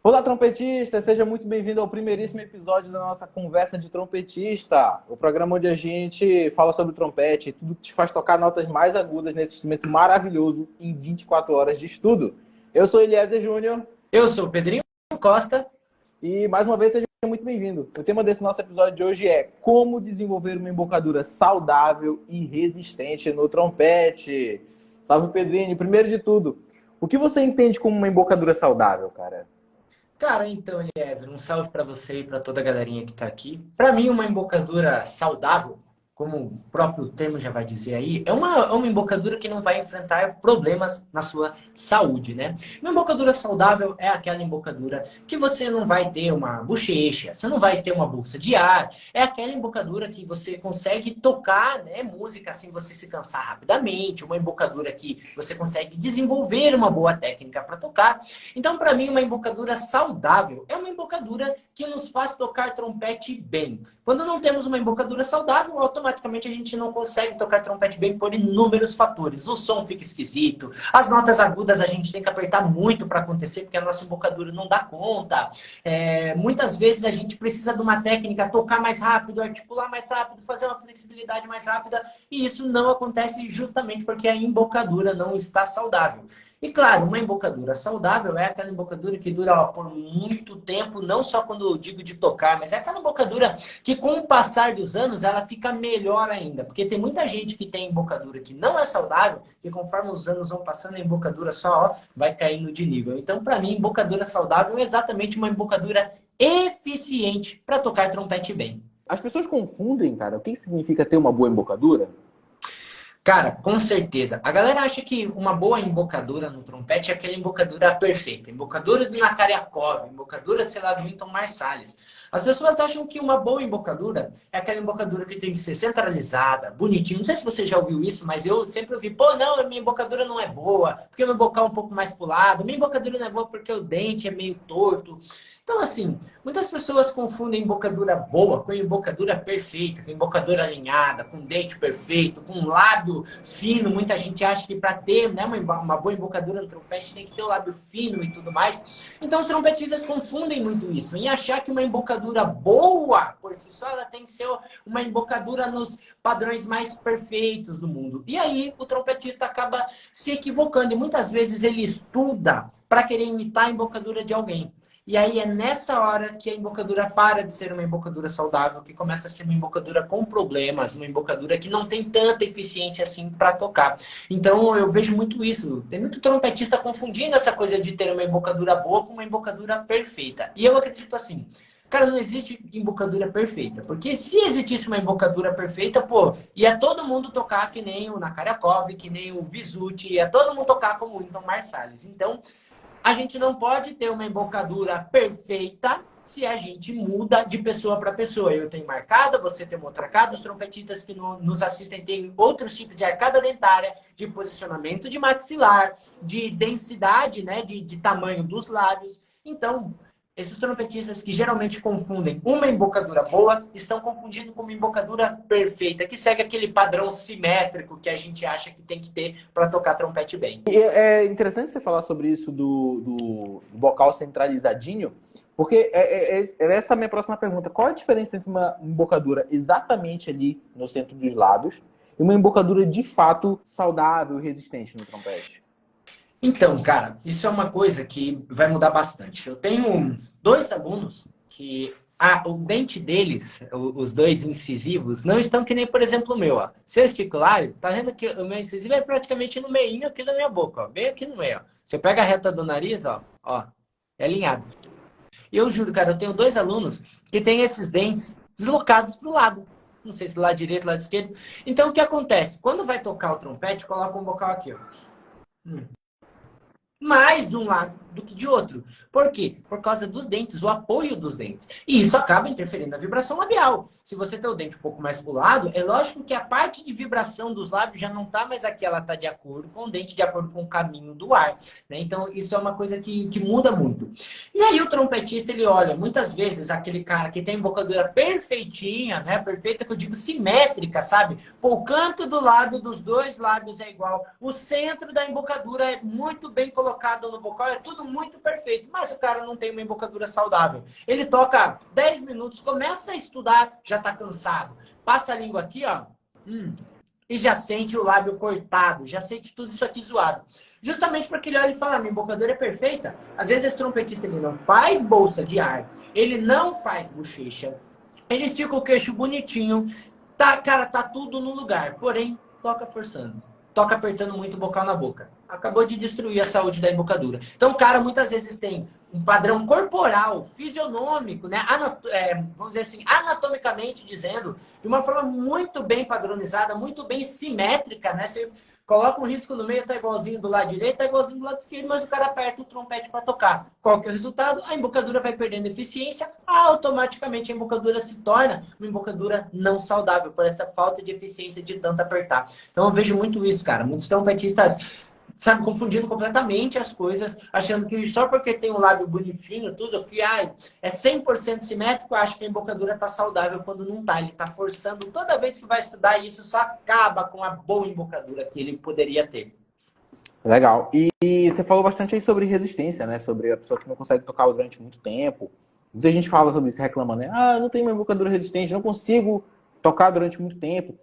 Olá, trompetista! Seja muito bem-vindo ao primeiríssimo episódio da nossa Conversa de Trompetista, o programa onde a gente fala sobre trompete, tudo que te faz tocar notas mais agudas nesse instrumento maravilhoso em 24 horas de estudo. Eu sou Eliezer Júnior Eu sou o Pedrinho Costa. e, mais uma vez, seja muito bem-vindo. O tema desse nosso episódio de hoje é como desenvolver uma embocadura saudável e resistente no trompete. Salve, Pedrinho! Primeiro de tudo, o que você entende como uma embocadura saudável, cara? Cara, então, Eliezer, um salve para você e para toda a galerinha que está aqui. Para mim, uma embocadura saudável, como o próprio termo já vai dizer aí, é uma embocadura que não vai enfrentar problemas na sua saúde, né? Uma embocadura saudável é aquela embocadura que você não vai ter uma bochecha, você não vai ter uma bolsa de ar, é aquela embocadura que você consegue tocar, né, música sem você se cansar rapidamente, uma embocadura que você consegue desenvolver uma boa técnica para tocar. Então, para mim, uma embocadura saudável é uma embocadura que nos faz tocar trompete bem. Quando não temos uma embocadura saudável, automaticamente a gente não consegue tocar trompete bem por inúmeros fatores. O som fica esquisito, as notas agudas a gente tem que apertar muito para acontecer, porque a nossa embocadura não dá conta. Muitas vezes a gente precisa de uma técnica, tocar mais rápido, articular mais rápido, fazer uma flexibilidade mais rápida, e isso não acontece justamente porque a embocadura não está saudável. E claro, uma embocadura saudável é aquela embocadura que dura por muito tempo, não só quando eu digo de tocar, mas é aquela embocadura que com o passar dos anos ela fica melhor ainda. Porque tem muita gente que tem embocadura que não é saudável, e conforme os anos vão passando, a embocadura só vai caindo de nível. Então, para mim, embocadura saudável é exatamente uma embocadura eficiente para tocar trompete bem. As pessoas confundem, cara, o que significa ter uma boa embocadura? Cara, com certeza. A galera acha que uma boa embocadura no trompete é aquela embocadura perfeita. Embocadura do Nakariakov, embocadura, sei lá, do Wynton Marsalis. As pessoas acham que uma boa embocadura é aquela embocadura que tem que ser centralizada, bonitinho. Não sei se você já ouviu isso, mas eu sempre ouvi, pô, não, minha embocadura não é boa, porque meu bocal é um pouco mais pro lado. Minha embocadura não é boa porque o dente é meio torto. Então, assim, muitas pessoas confundem embocadura boa com embocadura perfeita, com embocadura alinhada, com dente perfeito, com lábio fino. Muita gente acha que para ter, né, uma boa embocadura no trompete tem que ter o lábio fino e tudo mais. Então, os trompetistas confundem muito isso em achar que uma embocadura boa, por si só, ela tem que ser uma embocadura nos padrões mais perfeitos do mundo. E aí, o trompetista acaba se equivocando e muitas vezes ele estuda para querer imitar a embocadura de alguém. E aí é nessa hora que a embocadura para de ser uma embocadura saudável, que começa a ser uma embocadura com problemas, uma embocadura que não tem tanta eficiência assim para tocar. Então eu vejo muito isso. Tem muito trompetista confundindo essa coisa de ter uma embocadura boa com uma embocadura perfeita. E eu acredito assim, cara, não existe embocadura perfeita. Porque se existisse uma embocadura perfeita, pô, ia todo mundo tocar que nem o Nakariakov, que nem o Visucci, ia todo mundo tocar como o Wynton Marsalis. Então, a gente não pode ter uma embocadura perfeita se a gente muda de pessoa para pessoa. Eu tenho marcada, você tem uma outra arcada, os trompetistas que nos assistem têm outros tipos de arcada dentária, de posicionamento de maxilar, de densidade, né, de tamanho dos lábios. Então, esses trompetistas que geralmente confundem uma embocadura boa, estão confundindo com uma embocadura perfeita, que segue aquele padrão simétrico que a gente acha que tem que ter para tocar trompete bem. E é interessante você falar sobre isso do bocal centralizadinho, porque essa é a minha próxima pergunta. Qual a diferença entre uma embocadura exatamente ali no centro dos lábios e uma embocadura de fato saudável e resistente no trompete? Então, cara, isso é uma coisa que vai mudar bastante. Eu tenho dois alunos que o dente deles, os dois incisivos, não estão que nem, por exemplo, o meu. Ó. Seu esticulário, tá vendo que o meu incisivo é praticamente no meio aqui da minha boca, ó, bem aqui no meio. Ó. Você pega a reta do nariz, ó, é alinhado. E eu juro, cara, eu tenho dois alunos que têm esses dentes deslocados para o lado. Não sei se do lado direito, do lado esquerdo. Então, o que acontece? Quando vai tocar o trompete, coloca um bocal aqui, ó. Mais de um lado do que de outro. Por quê? Por causa dos dentes, o apoio dos dentes. E isso acaba interferindo na vibração labial. Se você tem o dente um pouco mais pro lado, é lógico que a parte de vibração dos lábios já não está mais aqui, ela está de acordo com o dente, de acordo com o caminho do ar. Né? Então, isso é uma coisa que muda muito. E aí o trompetista, ele olha, muitas vezes, aquele cara que tem embocadura perfeitinha, né? Perfeita, que eu digo simétrica, sabe? Pô, o canto do lábio dos dois lábios é igual. O centro da embocadura é muito bem colocado. colocado no bocal, é tudo muito perfeito, mas o cara não tem uma embocadura saudável. Ele toca 10 minutos, começa a estudar, já tá cansado. Passa a língua aqui, ó, e já sente o lábio cortado, já sente tudo isso aqui zoado. Justamente porque ele olha e fala, minha embocadura é perfeita. Às vezes esse trompetista, ele não faz bolsa de ar, ele não faz bochecha, ele estica o queixo bonitinho, tá, cara, tá tudo no lugar, porém, toca forçando. Toca apertando muito o bocal na boca. Acabou de destruir a saúde da embocadura. Então, o cara muitas vezes tem um padrão corporal, fisionômico, né? Vamos dizer assim, anatomicamente dizendo, de uma forma muito bem padronizada, muito bem simétrica, né? Você coloca um risco no meio, tá igualzinho do lado direito, tá igualzinho do lado esquerdo, mas o cara aperta o trompete para tocar. Qual que é o resultado? A embocadura vai perdendo eficiência, automaticamente a embocadura se torna uma embocadura não saudável, por essa falta de eficiência de tanto apertar. Então eu vejo muito isso, cara. Muitos trompetistas, sabe, confundindo completamente as coisas, achando que só porque tem um lábio bonitinho, tudo, que é 100% simétrico, acho que a embocadura tá saudável quando não tá. Ele tá forçando toda vez que vai estudar isso, só acaba com a boa embocadura que ele poderia ter. Legal. E você falou bastante aí sobre resistência, né? Sobre a pessoa que não consegue tocar durante muito tempo. Muita gente fala sobre isso, reclamando, né? Ah, eu não tenho uma embocadura resistente, não consigo tocar durante muito tempo.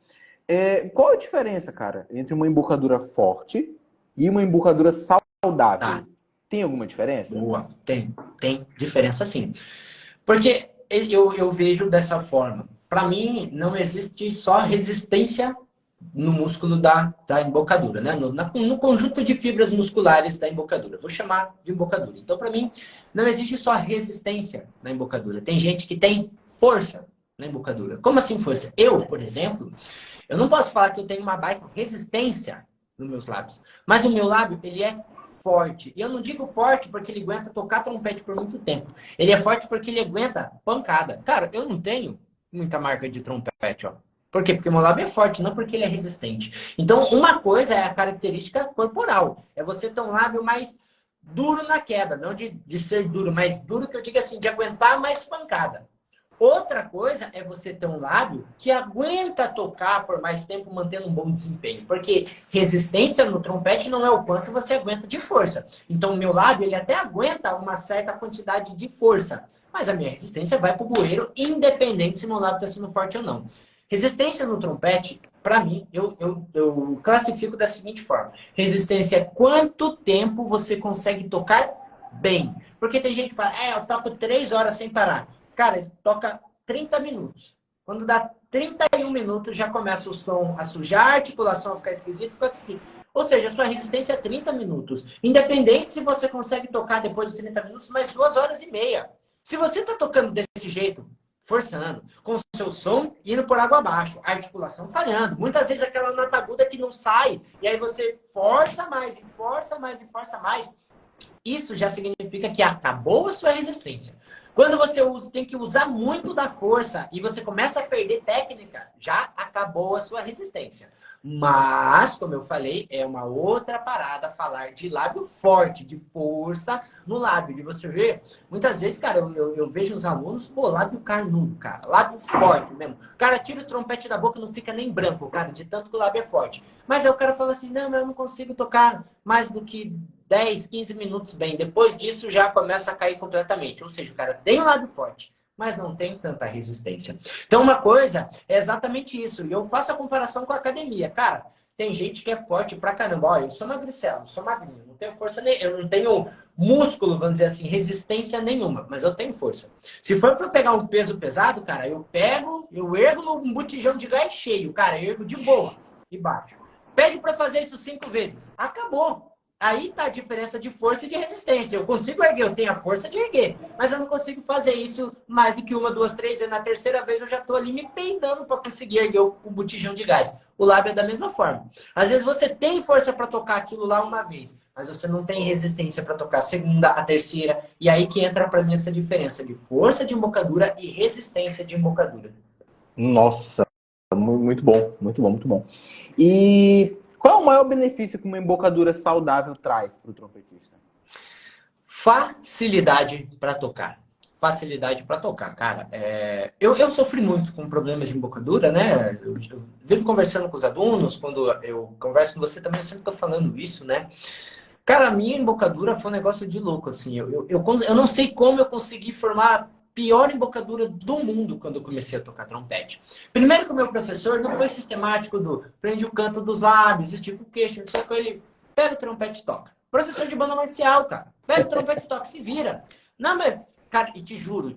Qual a diferença, cara, entre uma embocadura forte e uma embocadura saudável? Tá. Tem alguma diferença? Boa, tem diferença sim. Porque eu vejo dessa forma. Para mim, não existe só resistência no músculo da embocadura, né? No conjunto de fibras musculares da embocadura. Vou chamar de embocadura. Então, para mim, não existe só resistência na embocadura. Tem gente que tem força na embocadura. Como assim força? Eu, por exemplo, eu não posso falar que eu tenho uma baita resistência nos meus lábios. Mas o meu lábio, ele é forte. E eu não digo forte porque ele aguenta tocar trompete por muito tempo. Ele é forte porque ele aguenta pancada. Cara, eu não tenho muita marca de trompete, ó. Por quê? Porque o meu lábio é forte, não porque ele é resistente. Então, uma coisa é a característica corporal. É você ter um lábio mais duro na queda. Não de ser duro, mas duro que eu digo assim, de aguentar mais pancada. Outra coisa é você ter um lábio que aguenta tocar por mais tempo, mantendo um bom desempenho. Porque resistência no trompete não é o quanto você aguenta de força. Então, o meu lábio, ele até aguenta uma certa quantidade de força. Mas a minha resistência vai pro bueiro, independente se meu lábio está sendo forte ou não. Resistência no trompete, para mim, eu classifico da seguinte forma. Resistência é quanto tempo você consegue tocar bem. Porque tem gente que fala, eu toco 3 horas sem parar. Cara, ele toca 30 minutos. Quando dá 31 minutos, já começa o som a sujar, a articulação a ficar esquisita, fica esquisito. Ou seja, a sua resistência é 30 minutos. Independente se você consegue tocar depois dos 30 minutos, mais 2 horas e meia. Se você está tocando desse jeito, forçando, com o seu som indo por água abaixo, a articulação falhando, muitas vezes aquela nota aguda que não sai, e aí você força mais, e força mais, e força mais, isso já significa que acabou a sua resistência. Quando você tem que usar muito da força e você começa a perder técnica, já acabou a sua resistência. Mas, como eu falei, é uma outra parada falar de lábio forte, de força no lábio. De você ver, muitas vezes, cara, eu vejo os alunos, lábio carnudo, cara, lábio forte mesmo. O cara tira o trompete da boca e não fica nem branco, cara, de tanto que o lábio é forte. Mas aí o cara fala assim, não, eu não consigo tocar mais do que 10, 15 minutos bem. Depois disso já começa a cair completamente. Ou seja, o cara tem um lábio forte, mas não tem tanta resistência. Então, uma coisa é exatamente isso. E eu faço a comparação com a academia. Cara, tem gente que é forte pra caramba. Olha, eu sou magricelo, sou magrinho, não tenho força nem, eu não tenho músculo, vamos dizer assim, resistência nenhuma, mas eu tenho força. Se for pra pegar um peso pesado, cara, eu ergo um botijão de gás cheio, cara, eu ergo de boa e baixo. Pede pra fazer isso 5 vezes. Acabou. Aí tá a diferença de força e de resistência. Eu consigo erguer, eu tenho a força de erguer, mas eu não consigo fazer isso mais do que 1, 2, 3 vezes. Na terceira vez eu já tô ali me peidando para conseguir erguer o botijão de gás. O lábio é da mesma forma. Às vezes você tem força para tocar aquilo lá uma vez, mas você não tem resistência para tocar a segunda, a terceira. E aí que entra para mim essa diferença de força de embocadura e resistência de embocadura. Nossa, muito bom, muito bom, muito bom. E qual é o maior benefício que uma embocadura saudável traz para o trompetista? Facilidade para tocar. Facilidade para tocar, cara. Eu sofri muito com problemas de embocadura, né? Eu vivo conversando com os alunos, quando eu converso com você também, eu sempre estou falando isso, né? Cara, a minha embocadura foi um negócio de louco, assim. Eu não sei como eu consegui formar a pior embocadura do mundo quando eu comecei a tocar trompete. Primeiro que o meu professor não foi sistemático do prende o canto dos lábios, estica o queixo, só que ele pega o trompete e toca. Professor de banda marcial, cara. Pega o trompete e toca, se vira. Não, mas, cara, e te juro.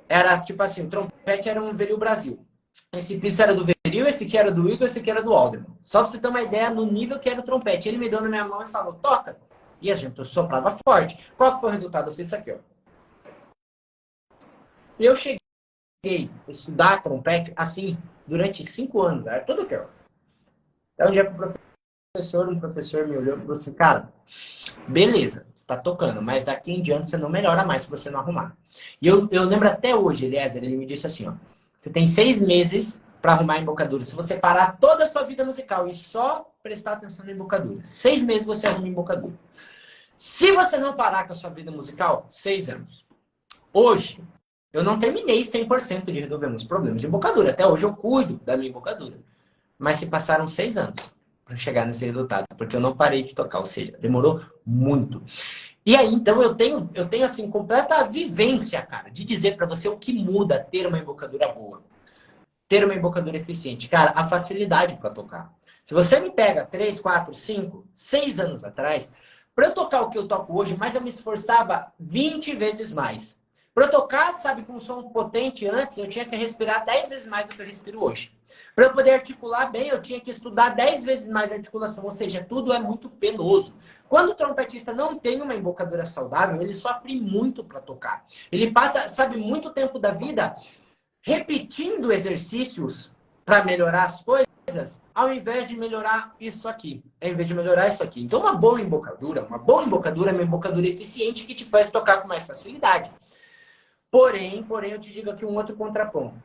Era tipo assim, o trompete era um Veril Brasil. Esse piso era do Veril, esse aqui era do Igor, esse aqui era do Alderman. Só pra você ter uma ideia no nível que era o trompete. Ele me deu na minha mão e falou, toca. E a gente soprava forte. Qual que foi o resultado? Eu fiz isso aqui, ó. Eu cheguei a estudar trompete assim durante 5 anos. Era tudo aqui, ó. Então um dia um professor me olhou e falou assim, cara, beleza, você tá tocando, mas daqui em diante você não melhora mais se você não arrumar. E eu lembro até hoje, Eliezer, ele me disse assim, ó, você tem 6 meses para arrumar a embocadura. Se você parar toda a sua vida musical e só prestar atenção na embocadura, 6 meses você arruma a embocadura. Se você não parar com a sua vida musical, 6 anos. Hoje, eu não terminei 100% de resolver meus problemas de embocadura. Até hoje eu cuido da minha embocadura. Mas se passaram 6 anos para chegar nesse resultado, porque eu não parei de tocar, ou seja, demorou muito. E aí, então, eu tenho assim, completa vivência, cara, de dizer para você o que muda ter uma embocadura boa, ter uma embocadura eficiente. Cara, a facilidade para tocar. Se você me pega 3, 4, 5, 6 anos atrás, para eu tocar o que eu toco hoje, mas eu me esforçava 20 vezes mais. Para eu tocar, sabe, com um som potente antes, eu tinha que respirar 10 vezes mais do que eu respiro hoje. Para eu poder articular bem, eu tinha que estudar 10 vezes mais a articulação, ou seja, tudo é muito penoso. Quando o trompetista não tem uma embocadura saudável, ele sofre muito para tocar. Ele passa, sabe, muito tempo da vida repetindo exercícios para melhorar as coisas, ao invés de melhorar isso aqui. Ao invés de melhorar isso aqui. Então, uma boa embocadura é uma embocadura eficiente que te faz tocar com mais facilidade. Porém, eu te digo aqui um outro contraponto.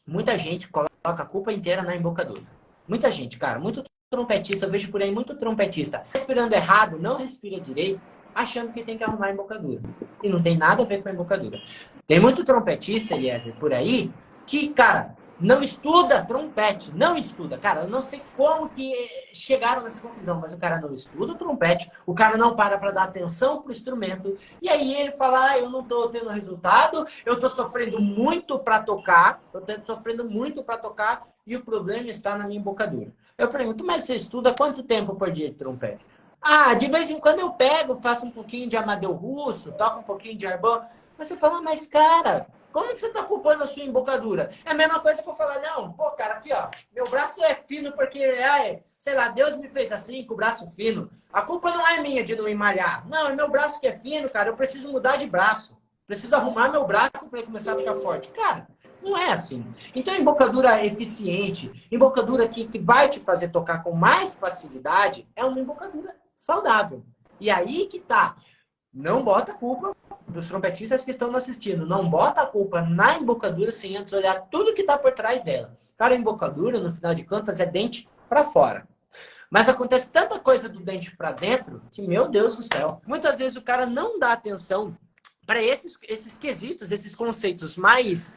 Muita gente coloca a culpa inteira na embocadura. Muita gente, cara, muito trompetista, eu vejo por aí muito trompetista respirando errado, não respira direito, achando que tem que arrumar a embocadura. E não tem nada a ver com a embocadura. Tem muito trompetista, Eliezer, por aí, que, cara, não estuda trompete, não estuda. Cara, eu não sei como que chegaram nessa conclusão, mas o cara não estuda o trompete, o cara não para dar atenção pro instrumento, e aí ele fala, eu não tô tendo resultado, eu tô sofrendo muito para tocar, e o problema está na minha embocadura. Eu pergunto, mas você estuda quanto tempo por dia de trompete? Ah, de vez em quando eu pego, faço um pouquinho de Amadeu Russo, toco um pouquinho de Arbão. Mas você fala, mas cara, como que você tá culpando a sua embocadura? É a mesma coisa que eu falar, não, pô, cara, aqui, ó, meu braço é fino porque, sei lá, Deus me fez assim, com o braço fino. A culpa não é minha de não emalhar. Não, é meu braço que é fino, cara, eu preciso mudar de braço. Preciso arrumar meu braço para ele começar a ficar forte. Cara, não é assim. Então, embocadura eficiente, embocadura que vai te fazer tocar com mais facilidade, é uma embocadura saudável. E aí que tá. Não bota a culpa dos trompetistas que estão assistindo. Não bota a culpa na embocadura sem antes olhar tudo que está por trás dela. Cara, a embocadura, no final de contas, é dente para fora. Mas acontece tanta coisa do dente para dentro que, meu Deus do céu, muitas vezes o cara não dá atenção para esses quesitos, esses conceitos mais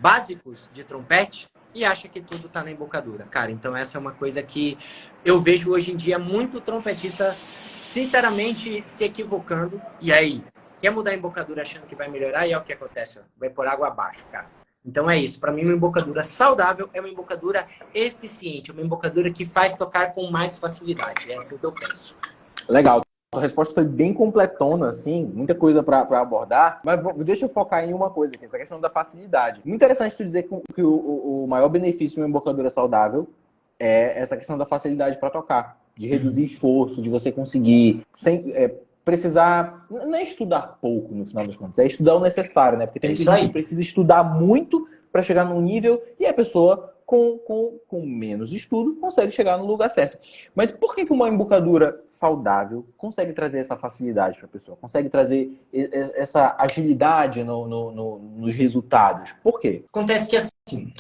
básicos de trompete e acha que tudo tá na embocadura. Cara, então essa é uma coisa que eu vejo hoje em dia muito trompetista, sinceramente, se equivocando. E aí, quer mudar a embocadura achando que vai melhorar e é o que acontece, ó, vai por água abaixo, cara. Então é isso. Para mim, uma embocadura saudável é uma embocadura eficiente, uma embocadura que faz tocar com mais facilidade. É assim que eu penso. Legal. A resposta foi bem completona, assim, muita coisa para abordar, mas deixa eu focar em uma coisa, que é essa questão da facilidade. Muito interessante tu dizer que o maior benefício de uma embocadura saudável é essa questão da facilidade para tocar, de reduzir esforço, de você conseguir sem precisar, não é estudar pouco no final das contas, é estudar o necessário, né? Porque tem gente que precisa estudar muito para chegar num nível e a pessoa com menos estudo, consegue chegar no lugar certo. Mas por que uma embocadura saudável consegue trazer essa facilidade para a pessoa? Consegue trazer essa agilidade nos resultados? Por quê? Acontece que, assim,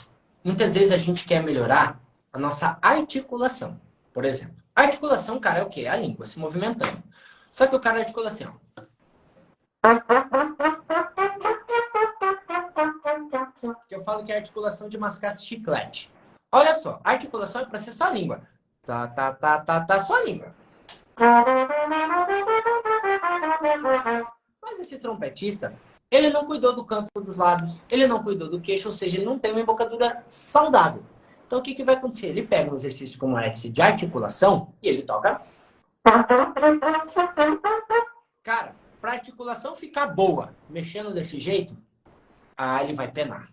muitas vezes a gente quer melhorar a nossa articulação. Por exemplo, a articulação, cara, é o quê? É a língua se movimentando. Só que o cara articula assim, ó. Que eu falo que é a articulação de mascar chiclete. Olha só, a articulação é para ser só a língua. Tá, só a língua. Mas esse trompetista, ele não cuidou do canto dos lábios, ele não cuidou do queixo, ou seja, ele não tem uma embocadura saudável. Então, o que, que vai acontecer? Ele pega um exercício como esse de articulação e ele toca. Cara, para a articulação ficar boa, mexendo desse jeito, ele vai penar.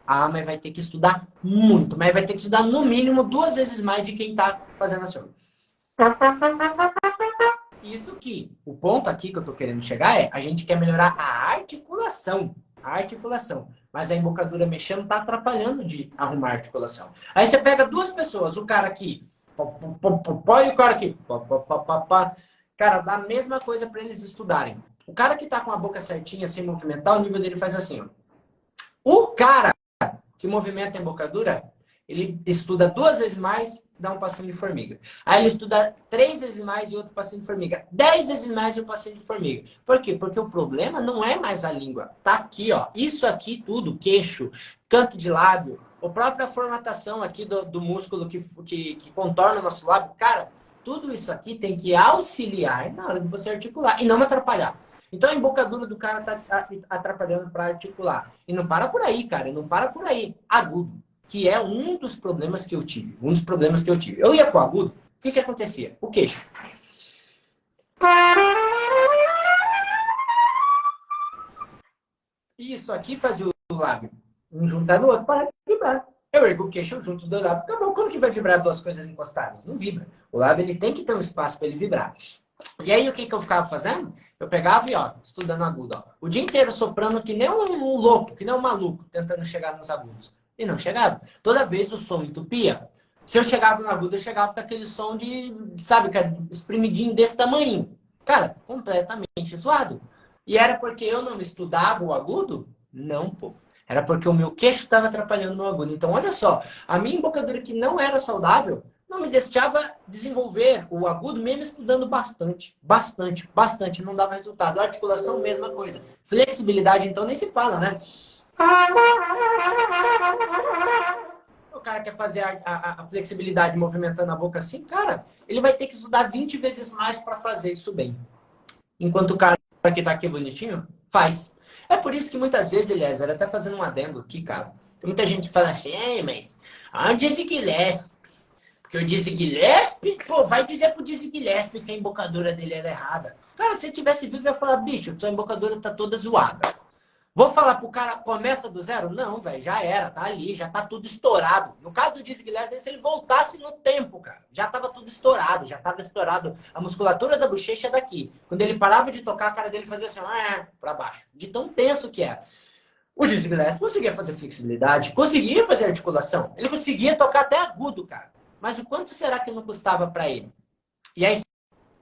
Mas vai ter que estudar muito, mas vai ter que estudar no mínimo 2 vezes mais de quem está fazendo assim. Isso que, o ponto aqui que eu tô querendo chegar é, a gente quer melhorar a articulação. A articulação. Mas a embocadura mexendo tá atrapalhando de arrumar a articulação. Aí você pega 2 pessoas, o cara aqui, e o cara aqui, cara, dá a mesma coisa para eles estudarem. O cara que tá com a boca certinha, sem movimentar, o nível dele faz assim, ó. O cara que movimenta a embocadura, ele estuda 2 vezes mais, dá um passinho de formiga. Aí ele estuda 3 vezes mais e outro passinho de formiga. 10 vezes mais e um passinho de formiga. Por quê? Porque o problema não é mais a língua. Tá aqui, ó. Isso aqui tudo, queixo, canto de lábio, a própria formatação aqui do músculo que contorna o nosso lábio. Cara, tudo isso aqui tem que auxiliar na hora de você articular e não atrapalhar. Então a embocadura do cara tá atrapalhando para articular. E não para por aí, cara. Não para por aí. Agudo. Que é um dos problemas que eu tive. Um dos problemas que eu tive. Eu ia pro agudo, o que que acontecia? O queixo. Isso aqui fazia o lábio um juntar no outro para de vibrar. Eu ergo o queixo, eu junto os 2 lábios. Acabou. Como que vai vibrar 2 coisas encostadas? Não vibra. O lábio ele tem que ter um espaço para ele vibrar. E aí o que que eu ficava fazendo? Eu pegava e, ó, estudando agudo, ó. O dia inteiro soprando que nem um louco, que nem um maluco, tentando chegar nos agudos. E não chegava. Toda vez o som entupia. Se eu chegava no agudo, eu chegava com aquele som de, sabe, cara, espremidinho desse tamanho. Cara, completamente zoado. E era porque eu não estudava o agudo? Não, pô. Era porque o meu queixo estava atrapalhando o meu agudo. Então, olha só, a minha embocadura que não era saudável não me deixava desenvolver o agudo mesmo estudando bastante. Bastante, bastante. Não dava resultado. A articulação, mesma coisa. Flexibilidade, então, nem se fala, né? O cara quer fazer a flexibilidade movimentando a boca assim, cara, ele vai ter que estudar 20 vezes mais para fazer isso bem. Enquanto o cara que tá aqui bonitinho, faz. É por isso que muitas vezes, Eliezer, até fazendo um adendo aqui, cara, tem muita gente que fala assim, mas o Dizzy Gillespie, porque o Dizzy Gillespie, pô, vai dizer pro Dizzy Gillespie que a embocadura dele era errada. Cara, se ele tivesse vivo, eu ia falar, bicho, tua embocadura tá toda zoada. Vou falar pro cara, começa do zero? Não, velho, já era, tá ali, já tá tudo estourado. No caso do Dizzy Gillespie, se ele voltasse no tempo, cara, já tava tudo estourado, já tava estourado a musculatura da bochecha daqui. Quando ele parava de tocar, a cara dele fazia assim, pra baixo, de tão tenso que é. O Dizzy Gillespie conseguia fazer flexibilidade, conseguia fazer articulação, ele conseguia tocar até agudo, cara. Mas o quanto será que não custava para ele? E aí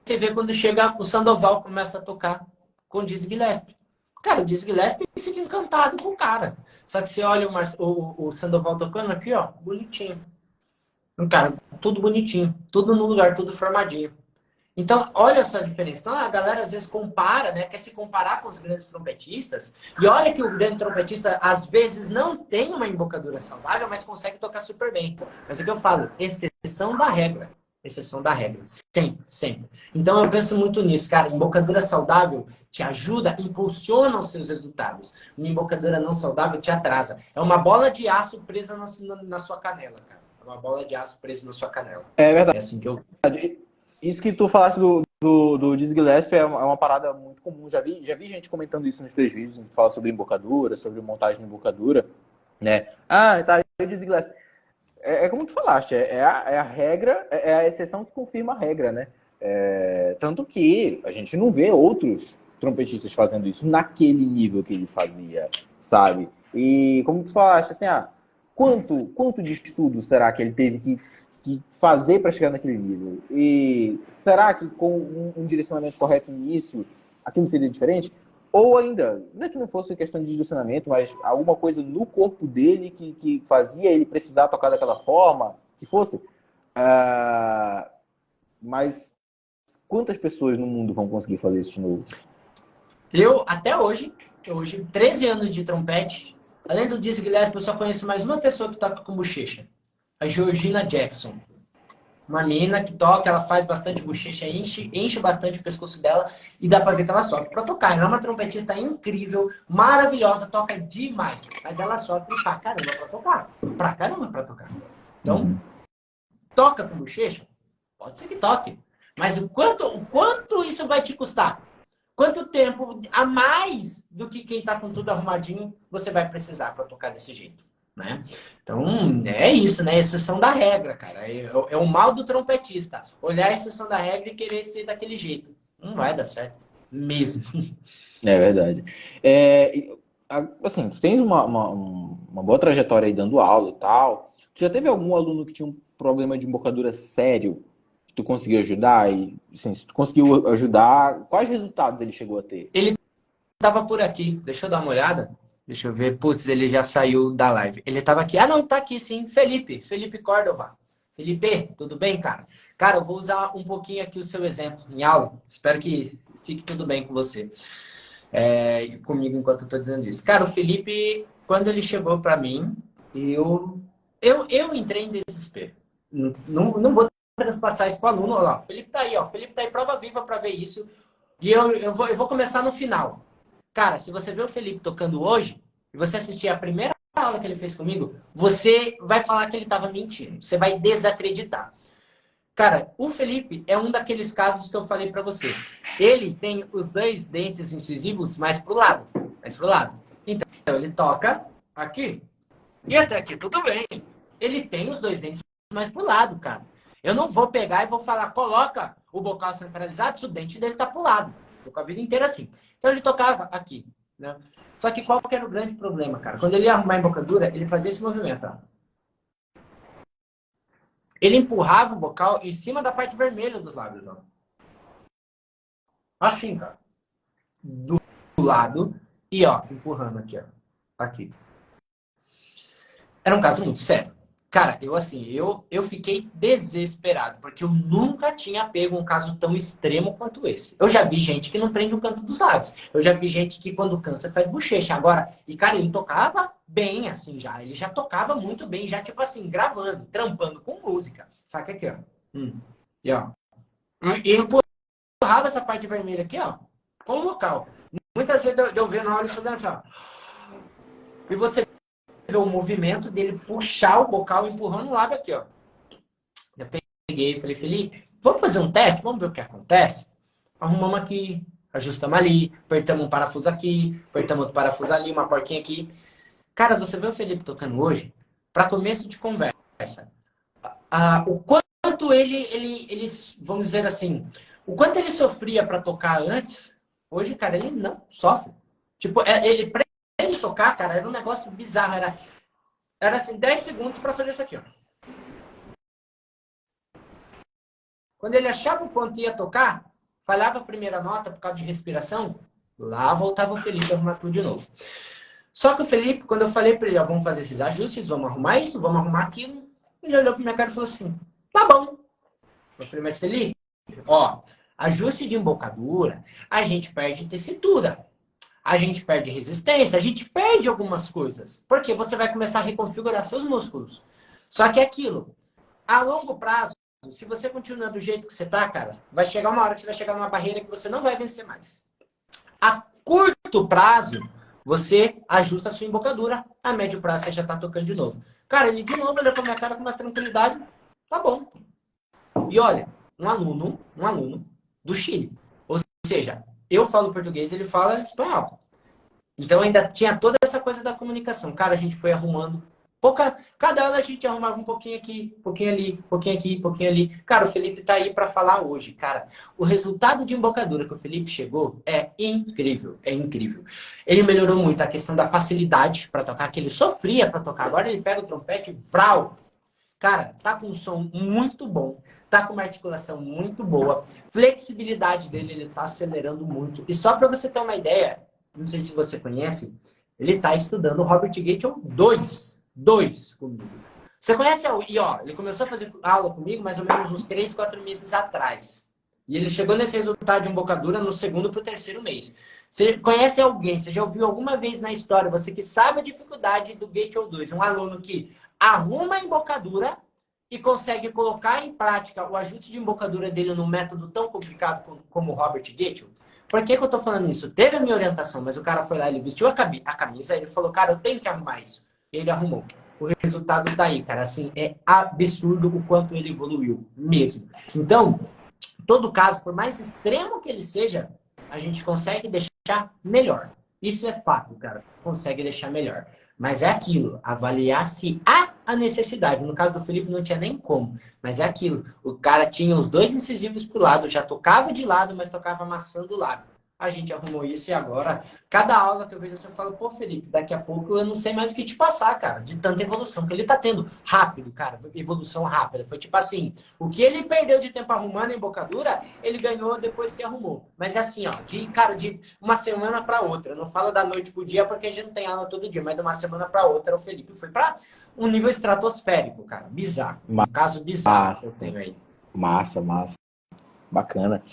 você vê quando chega o Sandoval começa a tocar com o Dizzy Gillespie. Cara, o Dizzy Gillespie fica encantado com o cara. Só que você olha o Sandoval tocando aqui, ó, bonitinho. Cara, tudo bonitinho, tudo no lugar, tudo formadinho. Então, olha só a diferença. Então, a galera às vezes compara, né? Quer se comparar com os grandes trompetistas. E olha que o grande trompetista, às vezes, não tem uma embocadura saudável, mas consegue tocar super bem. Mas é o que eu falo, exceção da regra. Exceção da regra. Sempre, sempre. Então, eu penso muito nisso, cara. Embocadura saudável te ajuda, impulsiona os seus resultados. Uma embocadura não saudável te atrasa. É uma bola de aço presa na sua canela, cara. É uma bola de aço presa na sua canela. É verdade. É assim que eu... Isso que tu falaste do Dizzy Gillespie é uma parada muito comum. Já vi gente comentando isso nos teus vídeos. A gente fala sobre embocadura, sobre montagem de embocadura, né? Tá, o Dizzy Gillespie. É como tu falaste, é a regra, é a exceção que confirma a regra, né? Tanto que a gente não vê outros trompetistas fazendo isso naquele nível que ele fazia, sabe? E como tu falaste, assim, quanto de estudo será que ele teve que fazer para chegar naquele nível? E será que com um direcionamento correto nisso, aquilo seria diferente? Ou ainda, não é que não fosse questão de direcionamento, mas alguma coisa no corpo dele que fazia ele precisar tocar daquela forma, que fosse. Mas quantas pessoas no mundo vão conseguir fazer isso de novo? Eu, até hoje, 13 anos de trompete, além do Dizzy Gillespie, eu só conheço mais uma pessoa que toca com bochecha. A Georgina Jackson. Uma menina que toca, ela faz bastante bochecha, enche bastante o pescoço dela e dá pra ver que ela sofre pra tocar. Ela é uma trompetista incrível, maravilhosa, toca demais. Mas ela sofre pra caramba pra tocar. Pra caramba pra tocar. Então, Uhum. toca com bochecha? Pode ser que toque. Mas o quanto isso vai te custar? Quanto tempo a mais do que quem tá com tudo arrumadinho você vai precisar para tocar desse jeito, né? Então, é isso, né? Exceção da regra, cara. É o mal do trompetista. Olhar a exceção da regra e querer ser daquele jeito. Não vai dar certo. Mesmo. É verdade. Assim, tu tens uma boa trajetória aí dando aula e tal. Tu já teve algum aluno que tinha um problema de embocadura sério que tu conseguiu ajudar? E, assim, se tu conseguiu ajudar, quais resultados ele chegou a ter? Ele tava por aqui. Deixa eu dar uma olhada. Deixa eu ver. Putz, ele já saiu da live. Ele tava aqui. Ah, não, tá aqui sim. Felipe. Felipe Córdova. Felipe, tudo bem, cara? Cara, eu vou usar um pouquinho aqui o seu exemplo em aula. Espero que fique tudo bem com você. Comigo enquanto eu tô dizendo isso. Cara, o Felipe, quando ele chegou para mim, eu, eu entrei em desespero. Não vou transpassar isso para o aluno. Olha lá, o Felipe tá aí, ó. O Felipe tá aí, prova viva para ver isso. E eu vou começar no final. Cara, se você ver o Felipe tocando hoje, e você assistir a primeira aula que ele fez comigo, você vai falar que ele estava mentindo. Você vai desacreditar. Cara, o Felipe é um daqueles casos que eu falei para você. Ele tem os dois dentes incisivos mais pro lado. Mais pro lado. Então, ele toca aqui. E até aqui tudo bem. Ele tem os dois dentes mais pro lado, cara. Eu não vou pegar e vou falar, coloca o bocal centralizado se o dente dele tá pro lado. Tô a vida inteira assim. Então ele tocava aqui, né? Só que qual que era o grande problema, cara? Quando ele ia arrumar a embocadura, ele fazia esse movimento, ó. Ele empurrava o bocal em cima da parte vermelha dos lábios, ó. Assim, cara. Do lado e, ó, empurrando aqui, ó. Aqui. Era um caso muito sério. Cara, eu fiquei desesperado, porque eu nunca tinha pego um caso tão extremo quanto esse. Eu já vi gente que não prende o canto dos lábios. Eu já vi gente que quando cansa faz bochecha. Agora, e cara, ele tocava bem assim já. Ele já tocava muito bem, já tipo assim, gravando, trampando com música. Saca aqui, ó. E ó. E empurrava essa parte vermelha aqui, ó, com o local. Muitas vezes eu vendo na hora fazendo assim, ó. E você vê o movimento dele puxar o bocal empurrando o lábio aqui, ó. Eu peguei e falei, Felipe, vamos fazer um teste? Vamos ver o que acontece? Arrumamos aqui, ajustamos ali, apertamos um parafuso aqui, apertamos outro parafuso ali, uma porquinha aqui. Cara, você vê o Felipe tocando hoje, para começo de conversa, o quanto ele, vamos dizer assim, o quanto ele sofria para tocar antes, hoje, cara, ele não sofre. Tipo, pra ele tocar, cara, era um negócio bizarro. Era assim, 10 segundos para fazer isso aqui, ó. Quando ele achava o ponto e ia tocar, falhava a primeira nota por causa de respiração, lá voltava o Felipe a arrumar tudo de novo. Só que o Felipe, quando eu falei para ele, ó, vamos fazer esses ajustes, vamos arrumar isso, vamos arrumar aquilo, ele olhou para minha cara e falou assim, tá bom. Eu falei, mas Felipe, ó, ajuste de embocadura, a gente perde tessitura, a gente perde resistência, a gente perde algumas coisas. Porque você vai começar a reconfigurar seus músculos. Só que é aquilo, a longo prazo, se você continuar do jeito que você tá, cara, vai chegar uma hora que você vai chegar numa barreira que você não vai vencer mais. A curto prazo, você ajusta a sua embocadura, a médio prazo você já tá tocando de novo. Cara, ele de novo olhou pra minha cara com mais tranquilidade, tá bom. E olha, um aluno do Chile. Ou seja, eu falo português, ele fala espanhol. Então ainda tinha toda essa coisa da comunicação. Cara, a gente foi arrumando. Cada aula a gente arrumava um pouquinho aqui, um pouquinho ali, um pouquinho aqui, um pouquinho ali. Cara, o Felipe tá aí para falar hoje. Cara, o resultado de embocadura que o Felipe chegou é incrível, é incrível. Ele melhorou muito a questão da facilidade para tocar, que ele sofria para tocar. Agora ele pega o trompete, brau. Cara, tá com um som muito bom, tá com uma articulação muito boa, flexibilidade dele, ele tá acelerando muito. E só para você ter uma ideia, não sei se você conhece, ele tá estudando o Robert Gatill 2 comigo. Você conhece? E ó, ele começou a fazer aula comigo mais ou menos uns 3, 4 meses atrás. E ele chegou nesse resultado de embocadura no segundo pro terceiro mês. Você conhece alguém, você já ouviu alguma vez na história, você que sabe a dificuldade do Gatill 2, um aluno que arruma a embocadura e consegue colocar em prática o ajuste de embocadura dele num método tão complicado como o Robert Getchell? Por que que eu tô falando isso? Teve a minha orientação, mas o cara foi lá, ele vestiu a camisa, ele falou, cara, eu tenho que arrumar isso. E ele arrumou. O resultado tá aí, cara. Assim, é absurdo o quanto ele evoluiu, mesmo. Então, todo caso, por mais extremo que ele seja, a gente consegue deixar melhor. Isso é fato, cara. Consegue deixar melhor. Mas é aquilo, avaliar se há a necessidade. No caso do Felipe não tinha nem como, mas é aquilo. O cara tinha os dois incisivos pro lado, já tocava de lado, mas tocava amassando o lábio. A gente arrumou isso e agora, cada aula que eu vejo assim, eu falo, pô, Felipe, daqui a pouco eu não sei mais o que te passar, cara, de tanta evolução que ele tá tendo. Rápido, cara, evolução rápida. Foi tipo assim, o que ele perdeu de tempo arrumando a embocadura, ele ganhou depois que arrumou. Mas é assim, ó, de uma semana para outra. Não fala da noite pro dia porque a gente não tem aula todo dia, mas de uma semana para outra o Felipe foi para um nível estratosférico, cara, bizarro. Um caso bizarro que eu tenho aí. Massa, massa. Bacana.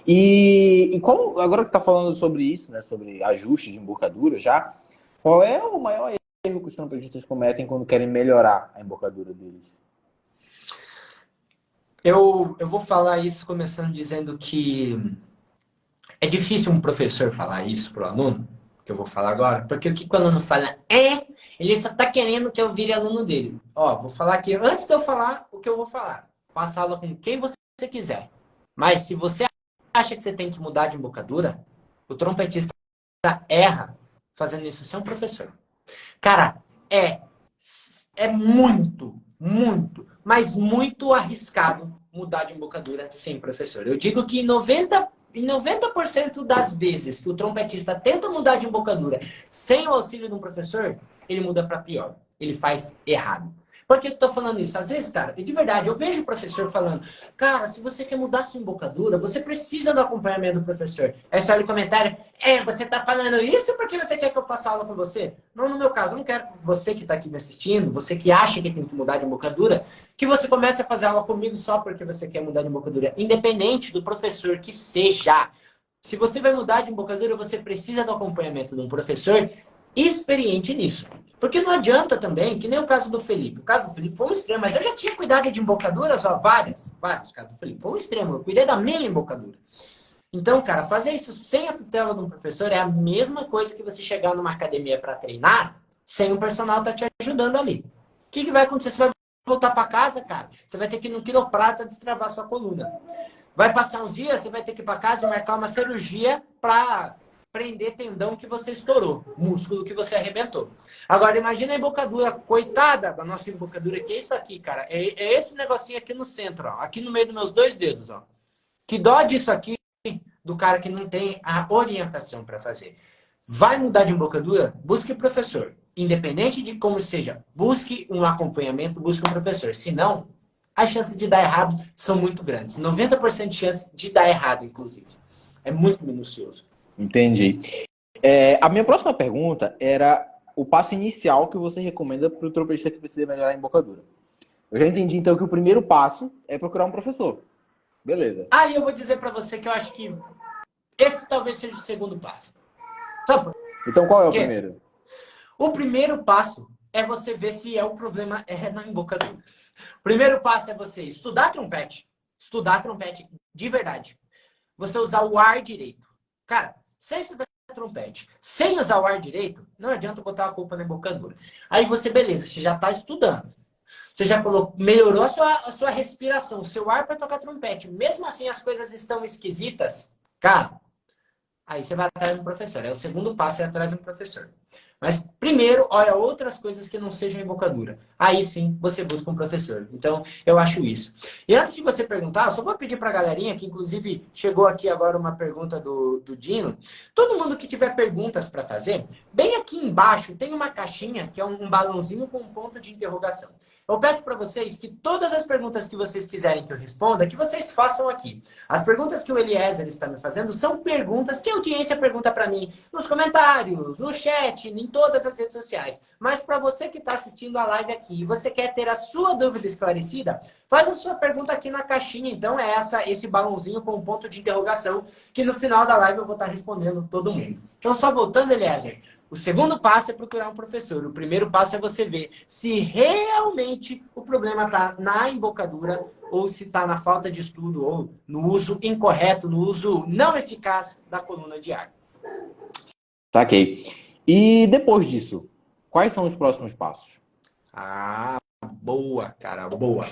E como, agora que tá falando sobre isso, né, sobre ajustes de embocadura já, qual é o maior erro que os trompetistas cometem quando querem melhorar a embocadura deles? Eu vou falar isso começando dizendo que é difícil um professor falar isso pro aluno, que eu vou falar agora, porque o que o aluno fala ele só tá querendo que eu vire aluno dele. Ó, vou falar aqui, antes de eu falar o que eu vou falar, faça aula com quem você quiser. Mas se você acha que você tem que mudar de embocadura, o trompetista erra fazendo isso sem um professor. Cara, é muito, muito, mas muito arriscado mudar de embocadura sem professor. Eu digo que em 90% das vezes que o trompetista tenta mudar de embocadura sem o auxílio de um professor, ele muda para pior. Ele faz errado. Por que eu tô falando isso? Às vezes, cara, de verdade, eu vejo o professor falando, cara, se você quer mudar sua embocadura, você precisa do acompanhamento do professor. Aí você olha o comentário, você tá falando isso porque você quer que eu faça aula com você? Não, no meu caso, eu não quero que você que tá aqui me assistindo, você que acha que tem que mudar de embocadura, que você comece a fazer aula comigo só porque você quer mudar de embocadura. Independente do professor que seja. Se você vai mudar de embocadura, você precisa do acompanhamento de um professor experiente nisso. Porque não adianta também, que nem o caso do Felipe. O caso do Felipe foi um extremo, mas eu já tinha cuidado de embocaduras, ó, vários casos do Felipe. Foi um extremo, eu cuidei da minha embocadura. Então, cara, fazer isso sem a tutela de um professor é a mesma coisa que você chegar numa academia para treinar sem um personal tá te ajudando ali. O que vai acontecer? Você vai voltar para casa, cara, você vai ter que ir no quiroprata destravar sua coluna. Vai passar uns dias, você vai ter que ir para casa e marcar uma cirurgia para prender tendão que você estourou, músculo que você arrebentou. Agora, imagina a embocadura, coitada da nossa embocadura, que é isso aqui, cara. É esse negocinho aqui no centro, ó, aqui no meio dos meus dois dedos, ó. Que dó disso aqui do cara que não tem a orientação para fazer. Vai mudar de embocadura? Busque professor. Independente de como seja, busque um acompanhamento, busque um professor. Senão, as chances de dar errado são muito grandes. 90% de chance de dar errado, inclusive. É muito minucioso. Entendi. A minha próxima pergunta era o passo inicial que você recomenda para o trompetista que precisa melhorar a embocadura. Eu já entendi, então, que o primeiro passo é procurar um professor. Beleza. Aí eu vou dizer para você que eu acho que esse talvez seja o segundo passo. Sabe? Então, qual é o primeiro? O primeiro passo é você ver se o problema é na embocadura. O primeiro passo é você estudar trompete. Estudar trompete de verdade. Você usar o ar direito. Cara, sem estudar trompete, sem usar o ar direito, não adianta botar a culpa na embocadura. Aí você, beleza, você já está estudando. Você já melhorou a sua respiração, o seu ar para tocar trompete. Mesmo assim as coisas estão esquisitas, cara, aí você vai atrás de um professor. É o segundo passo, é atrás de um professor. Mas primeiro, olha outras coisas que não sejam embocadura. Aí sim, você busca um professor. Então, eu acho isso. E antes de você perguntar, eu só vou pedir para a galerinha, que inclusive chegou aqui agora uma pergunta do Dino. Todo mundo que tiver perguntas para fazer, bem aqui embaixo tem uma caixinha, que é um balãozinho com um ponto de interrogação. Eu peço para vocês que todas as perguntas que vocês quiserem que eu responda, que vocês façam aqui. As perguntas que o Eliezer está me fazendo são perguntas que a audiência pergunta para mim nos comentários, no chat, em todas as redes sociais. Mas para você que está assistindo a live aqui e você quer ter a sua dúvida esclarecida, faz a sua pergunta aqui na caixinha. Então é esse balãozinho com um ponto de interrogação que no final da live eu vou estar respondendo todo mundo. Então só voltando, Eliezer. O segundo passo é procurar um professor. O primeiro passo é você ver se realmente o problema está na embocadura ou se está na falta de estudo ou no uso incorreto, no uso não eficaz da coluna de ar. Saquei. E depois disso, quais são os próximos passos? Ah, boa, cara, boa.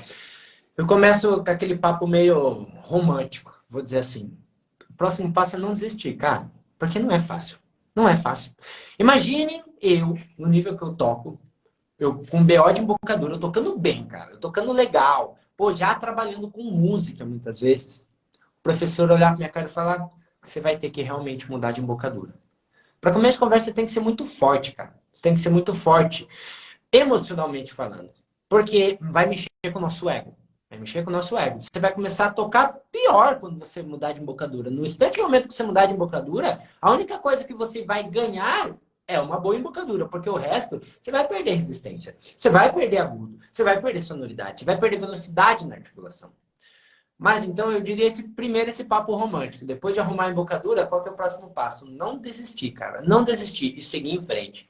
Eu começo com aquele papo meio romântico, vou dizer assim. O próximo passo é não desistir, cara, porque não é fácil. Não é fácil. Imagine eu, no nível que eu toco, eu com BO de embocadura, eu tocando bem, cara, eu tocando legal, pô, já trabalhando com música muitas vezes. O professor olhar pra minha cara e falar que você vai ter que realmente mudar de embocadura. Para começo de conversa, você tem que ser muito forte, cara. Você tem que ser muito forte, emocionalmente falando. Porque vai mexer com o nosso ego. Vai mexer com o nosso ego. Você vai começar a tocar pior quando você mudar de embocadura. No instante momento que você mudar de embocadura, a única coisa que você vai ganhar é uma boa embocadura, porque o resto você vai perder resistência, você vai perder agudo, você vai perder sonoridade, você vai perder velocidade na articulação. Mas então eu diria esse papo romântico. Depois de arrumar a embocadura, qual que é o próximo passo? Não desistir, cara. Não desistir e seguir em frente.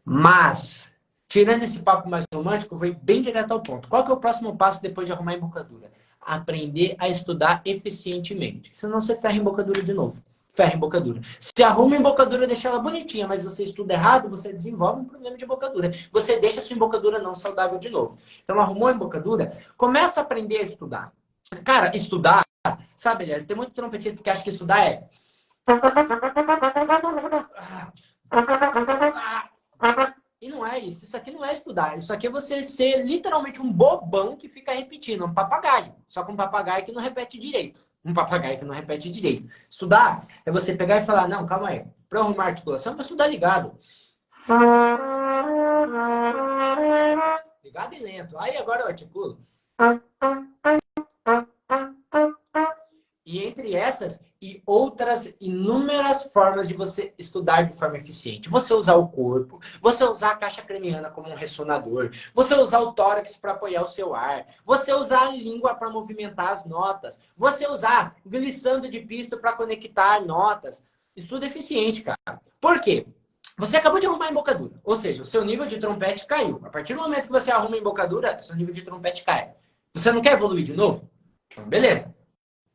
Mas, tirando esse papo mais romântico, eu vou bem direto ao ponto. Qual que é o próximo passo depois de arrumar a embocadura? Aprender a estudar eficientemente. Senão você ferra a embocadura de novo. Ferra a embocadura. Se arruma a embocadura, deixa ela bonitinha, mas você estuda errado, você desenvolve um problema de embocadura. Você deixa a sua embocadura não saudável de novo. Então, arrumou a embocadura, começa a aprender a estudar. Cara, estudar, sabe, aliás, tem muito trompetista que acha que estudar é. E não é isso. Isso aqui não é estudar. Isso aqui é você ser literalmente um bobão que fica repetindo. Um papagaio. Só que um papagaio que não repete direito. Um papagaio que não repete direito. Estudar é você pegar e falar, não, calma aí. Para arrumar articulação, para estudar ligado. Ligado e lento. Aí agora eu articulo. E entre essas e outras inúmeras formas de você estudar de forma eficiente. Você usar o corpo, você usar a caixa craniana como um ressonador, você usar o tórax para apoiar o seu ar, você usar a língua para movimentar as notas, você usar glissando de pisto para conectar notas. Estudo eficiente, cara. Por quê? Você acabou de arrumar a embocadura, ou seja, o seu nível de trompete caiu. A partir do momento que você arruma a embocadura, seu nível de trompete cai. Você não quer evoluir de novo? Então, beleza.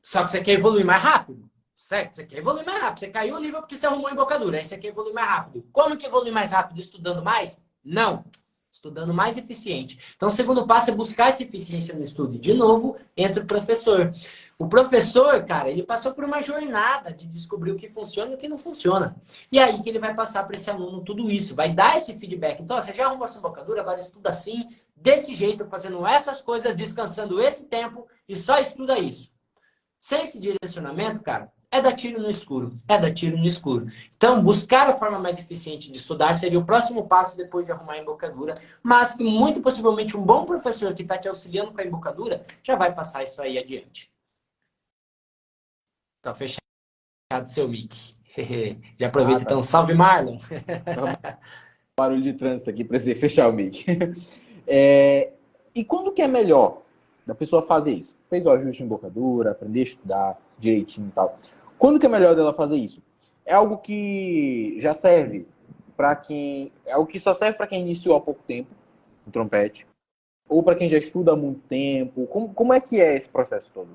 Só que você quer evoluir mais rápido, certo? Você quer evoluir mais rápido. Você caiu o nível porque você arrumou a embocadura. Aí você quer evoluir mais rápido. Como que evoluir mais rápido? Estudando mais? Não. Estudando mais eficiente. Então, o segundo passo é buscar essa eficiência no estudo. De novo, entra o professor. O professor, cara, ele passou por uma jornada de descobrir o que funciona e o que não funciona. E aí que ele vai passar para esse aluno tudo isso. Vai dar esse feedback. Então, você já arrumou essa embocadura, agora estuda assim, desse jeito, fazendo essas coisas, descansando esse tempo e só estuda isso. Sem esse direcionamento, cara, é dar tiro no escuro. É dar tiro no escuro. Então, buscar a forma mais eficiente de estudar seria o próximo passo depois de arrumar a embocadura, mas que muito possivelmente um bom professor que está te auxiliando com a embocadura já vai passar isso aí adiante. Tá fechado seu mic. Já aproveita então. Salve, Marlon! Barulho de trânsito aqui para você fechar o mic. E quando que é melhor da pessoa fazer isso? Fez o ajuste de embocadura, aprender a estudar direitinho e tal. Quando que é melhor dela fazer isso? É algo que já serve para quem... É algo que só serve para quem iniciou há pouco tempo no trompete? Ou para quem já estuda há muito tempo? Como é que é esse processo todo?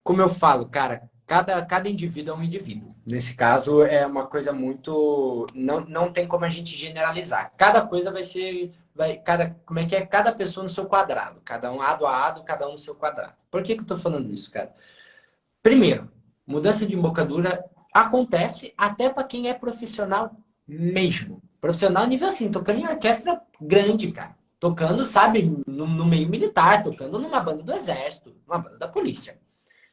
Como eu falo, cara, cada indivíduo é um indivíduo. Nesse caso, é uma coisa muito... Não tem como a gente generalizar. Cada coisa vai ser... como é que é? Cada pessoa no seu quadrado. Cada um ado a ado, cada um no seu quadrado. Por que eu tô falando isso, cara? Primeiro, mudança de embocadura acontece até para quem é profissional mesmo. Profissional nível assim, tocando em orquestra grande, cara. Tocando, sabe, no meio militar, tocando numa banda do exército, numa banda da polícia.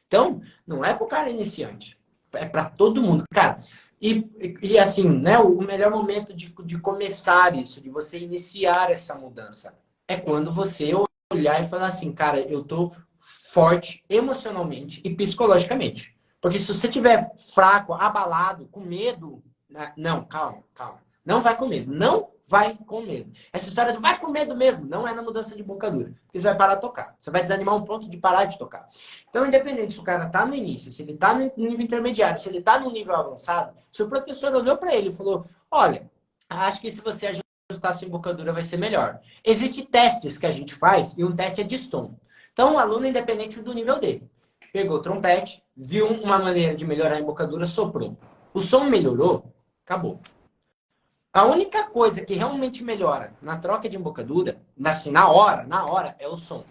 Então, não é para o cara iniciante. É para todo mundo. Cara, e assim, né, o melhor momento de começar isso, de você iniciar essa mudança, é quando você olhar e falar assim, cara, eu tô forte emocionalmente e psicologicamente. Porque se você estiver fraco, abalado, com medo, não, calma. Não vai com medo. Não vai com medo. Essa história do vai com medo mesmo não é na mudança de embocadura. Porque você vai parar de tocar. Você vai desanimar um ponto de parar de tocar. Então, independente se o cara tá no início, se ele tá no nível intermediário, se ele tá no nível avançado, se o professor olhou para ele e falou, Olha, acho que se você ajustar sua embocadura vai ser melhor. Existem testes que a gente faz e um teste é de som. Então, o aluno, independente do nível dele, pegou o trompete, viu uma maneira de melhorar a embocadura, soprou. O som melhorou, acabou. A única coisa que realmente melhora na troca de embocadura, assim, na hora, é o som.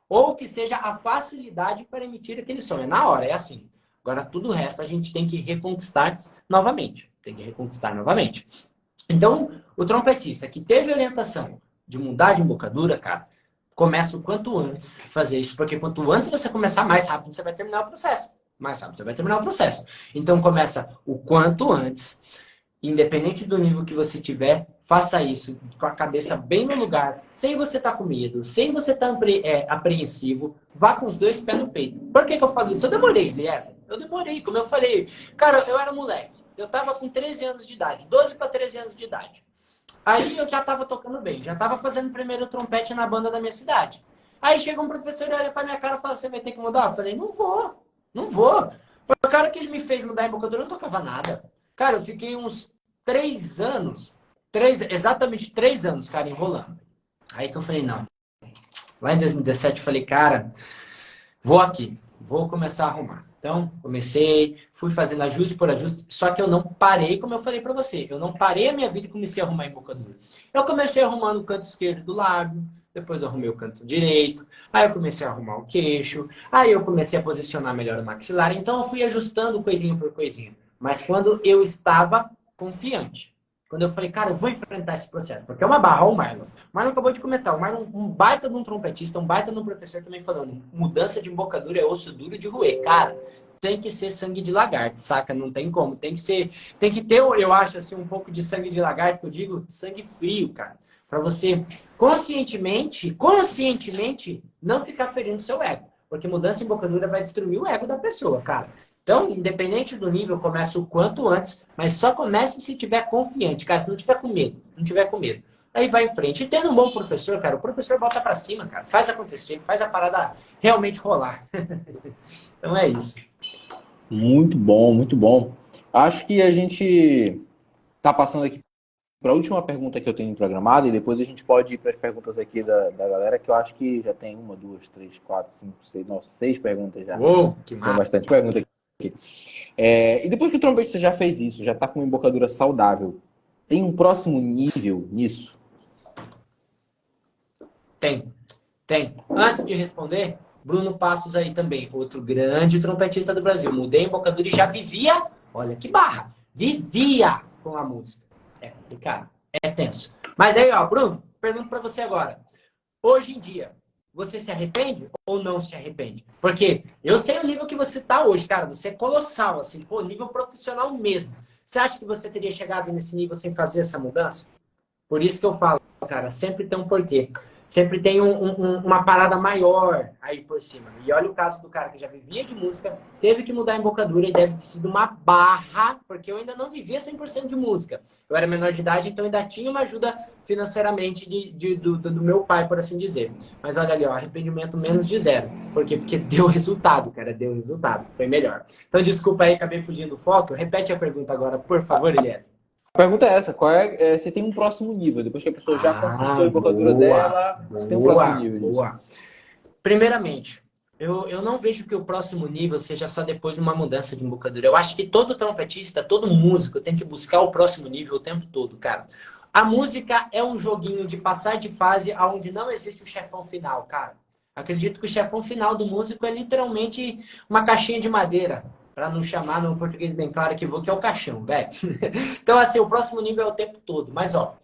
Ou que seja a facilidade para emitir aquele som. É na hora, é assim. Agora, tudo o resto a gente tem que reconquistar novamente. Tem que reconquistar novamente. Então, o trompetista que teve orientação de mudar de embocadura, cara, começa o quanto antes a fazer isso. Porque quanto antes você começar, mais rápido você vai terminar o processo. Mais rápido você vai terminar o processo. Então, começa o quanto antes. Independente do nível que você tiver, faça isso com a cabeça bem no lugar, sem você estar com medo, sem você estar apreensivo, vá com os dois pés no peito. Por que eu falo isso? Eu demorei, Eliezer. Eu demorei, como eu falei. Cara, eu era moleque. Eu tava com 13 anos de idade, 12 para 13 anos de idade. Aí eu já tava tocando bem, já tava fazendo primeiro trompete na banda da minha cidade. Aí chega um professor e olha pra minha cara e fala, você vai ter que mudar? Eu falei, não vou, não vou. O cara que ele me fez mudar a embocadura, eu não tocava nada. Cara, eu fiquei uns 3 anos, exatamente 3 anos, cara, enrolando. Aí que eu falei, não. Lá em 2017 eu falei, cara, vou começar a arrumar. Então, comecei, fui fazendo ajuste por ajuste, só que eu não parei, como eu falei pra você, eu não parei a minha vida e comecei a arrumar embocadura. Eu comecei arrumando o canto esquerdo do lábio, depois eu arrumei o canto direito, aí eu comecei a arrumar o queixo, aí eu comecei a posicionar melhor o maxilar, então eu fui ajustando coisinha por coisinha. Mas quando eu estava confiante. Quando eu falei, cara, eu vou enfrentar esse processo, porque é uma barra, o Marlon. O Marlon acabou de comentar, o Marlon, um baita de um trompetista, um baita de um professor também falando, mudança de embocadura é osso duro de roer. Cara, tem que ser sangue de lagarto, saca? Não tem como. Tem que ter, eu acho, assim, um pouco de sangue de lagarto, que eu digo sangue frio, cara. Pra você conscientemente não ficar ferindo seu ego. Porque mudança de embocadura vai destruir o ego da pessoa, cara. Então, independente do nível, começa o quanto antes, mas só comece se tiver confiante, cara. Se não tiver com medo, não tiver com medo. Aí vai em frente. E tendo um bom professor, cara, o professor bota pra cima, cara. Faz acontecer, faz a parada realmente rolar. Então é isso. Muito bom, muito bom. Acho que a gente tá passando aqui para a última pergunta que eu tenho programada e depois a gente pode ir para as perguntas aqui da galera, que eu acho que já tem 1, 2, 3, 4, 5, 6, 9, 6 perguntas já. Uou, que massa. Tem bastante pergunta aqui. E depois que o trompetista já fez isso, já está com uma embocadura saudável, tem um próximo nível nisso? Tem. Antes de responder, Bruno Passos aí também, outro grande trompetista do Brasil. Mudei a embocadura e já vivia, olha que barra, vivia com a música. É complicado, é tenso. Mas aí, ó, Bruno, pergunto pra você agora. Hoje em dia, você se arrepende ou não se arrepende? Porque eu sei o nível que você tá hoje, cara. Você é colossal, assim, pô, nível profissional mesmo. Você acha que você teria chegado nesse nível sem fazer essa mudança? Por isso que eu falo, cara, sempre tem um porquê. Sempre tem uma parada maior aí por cima. E olha o caso do cara que já vivia de música, teve que mudar a embocadura e deve ter sido uma barra, porque eu ainda não vivia 100% de música. Eu era menor de idade, então ainda tinha uma ajuda financeiramente do meu pai, por assim dizer. Mas olha ali, ó, arrependimento menos de 0. Por quê? Porque deu resultado, cara, deu resultado. Foi melhor. Então desculpa aí, acabei fugindo do foco. Repete a pergunta agora, por favor, Elias. A pergunta é essa, você tem um próximo nível, depois que a pessoa já conquistou a embocadura dela, você tem um próximo nível disso. Boa. Primeiramente, eu não vejo que o próximo nível seja só depois de uma mudança de embocadura. Eu acho que todo trompetista, todo músico tem que buscar o próximo nível o tempo todo, cara. A música é um joguinho de passar de fase onde não existe o chefão final, cara. Acredito que o chefão final do músico é literalmente uma caixinha de madeira. Para não chamar no português bem claro que é o caixão, velho. Então, assim, o próximo nível é o tempo todo. Mas, ó,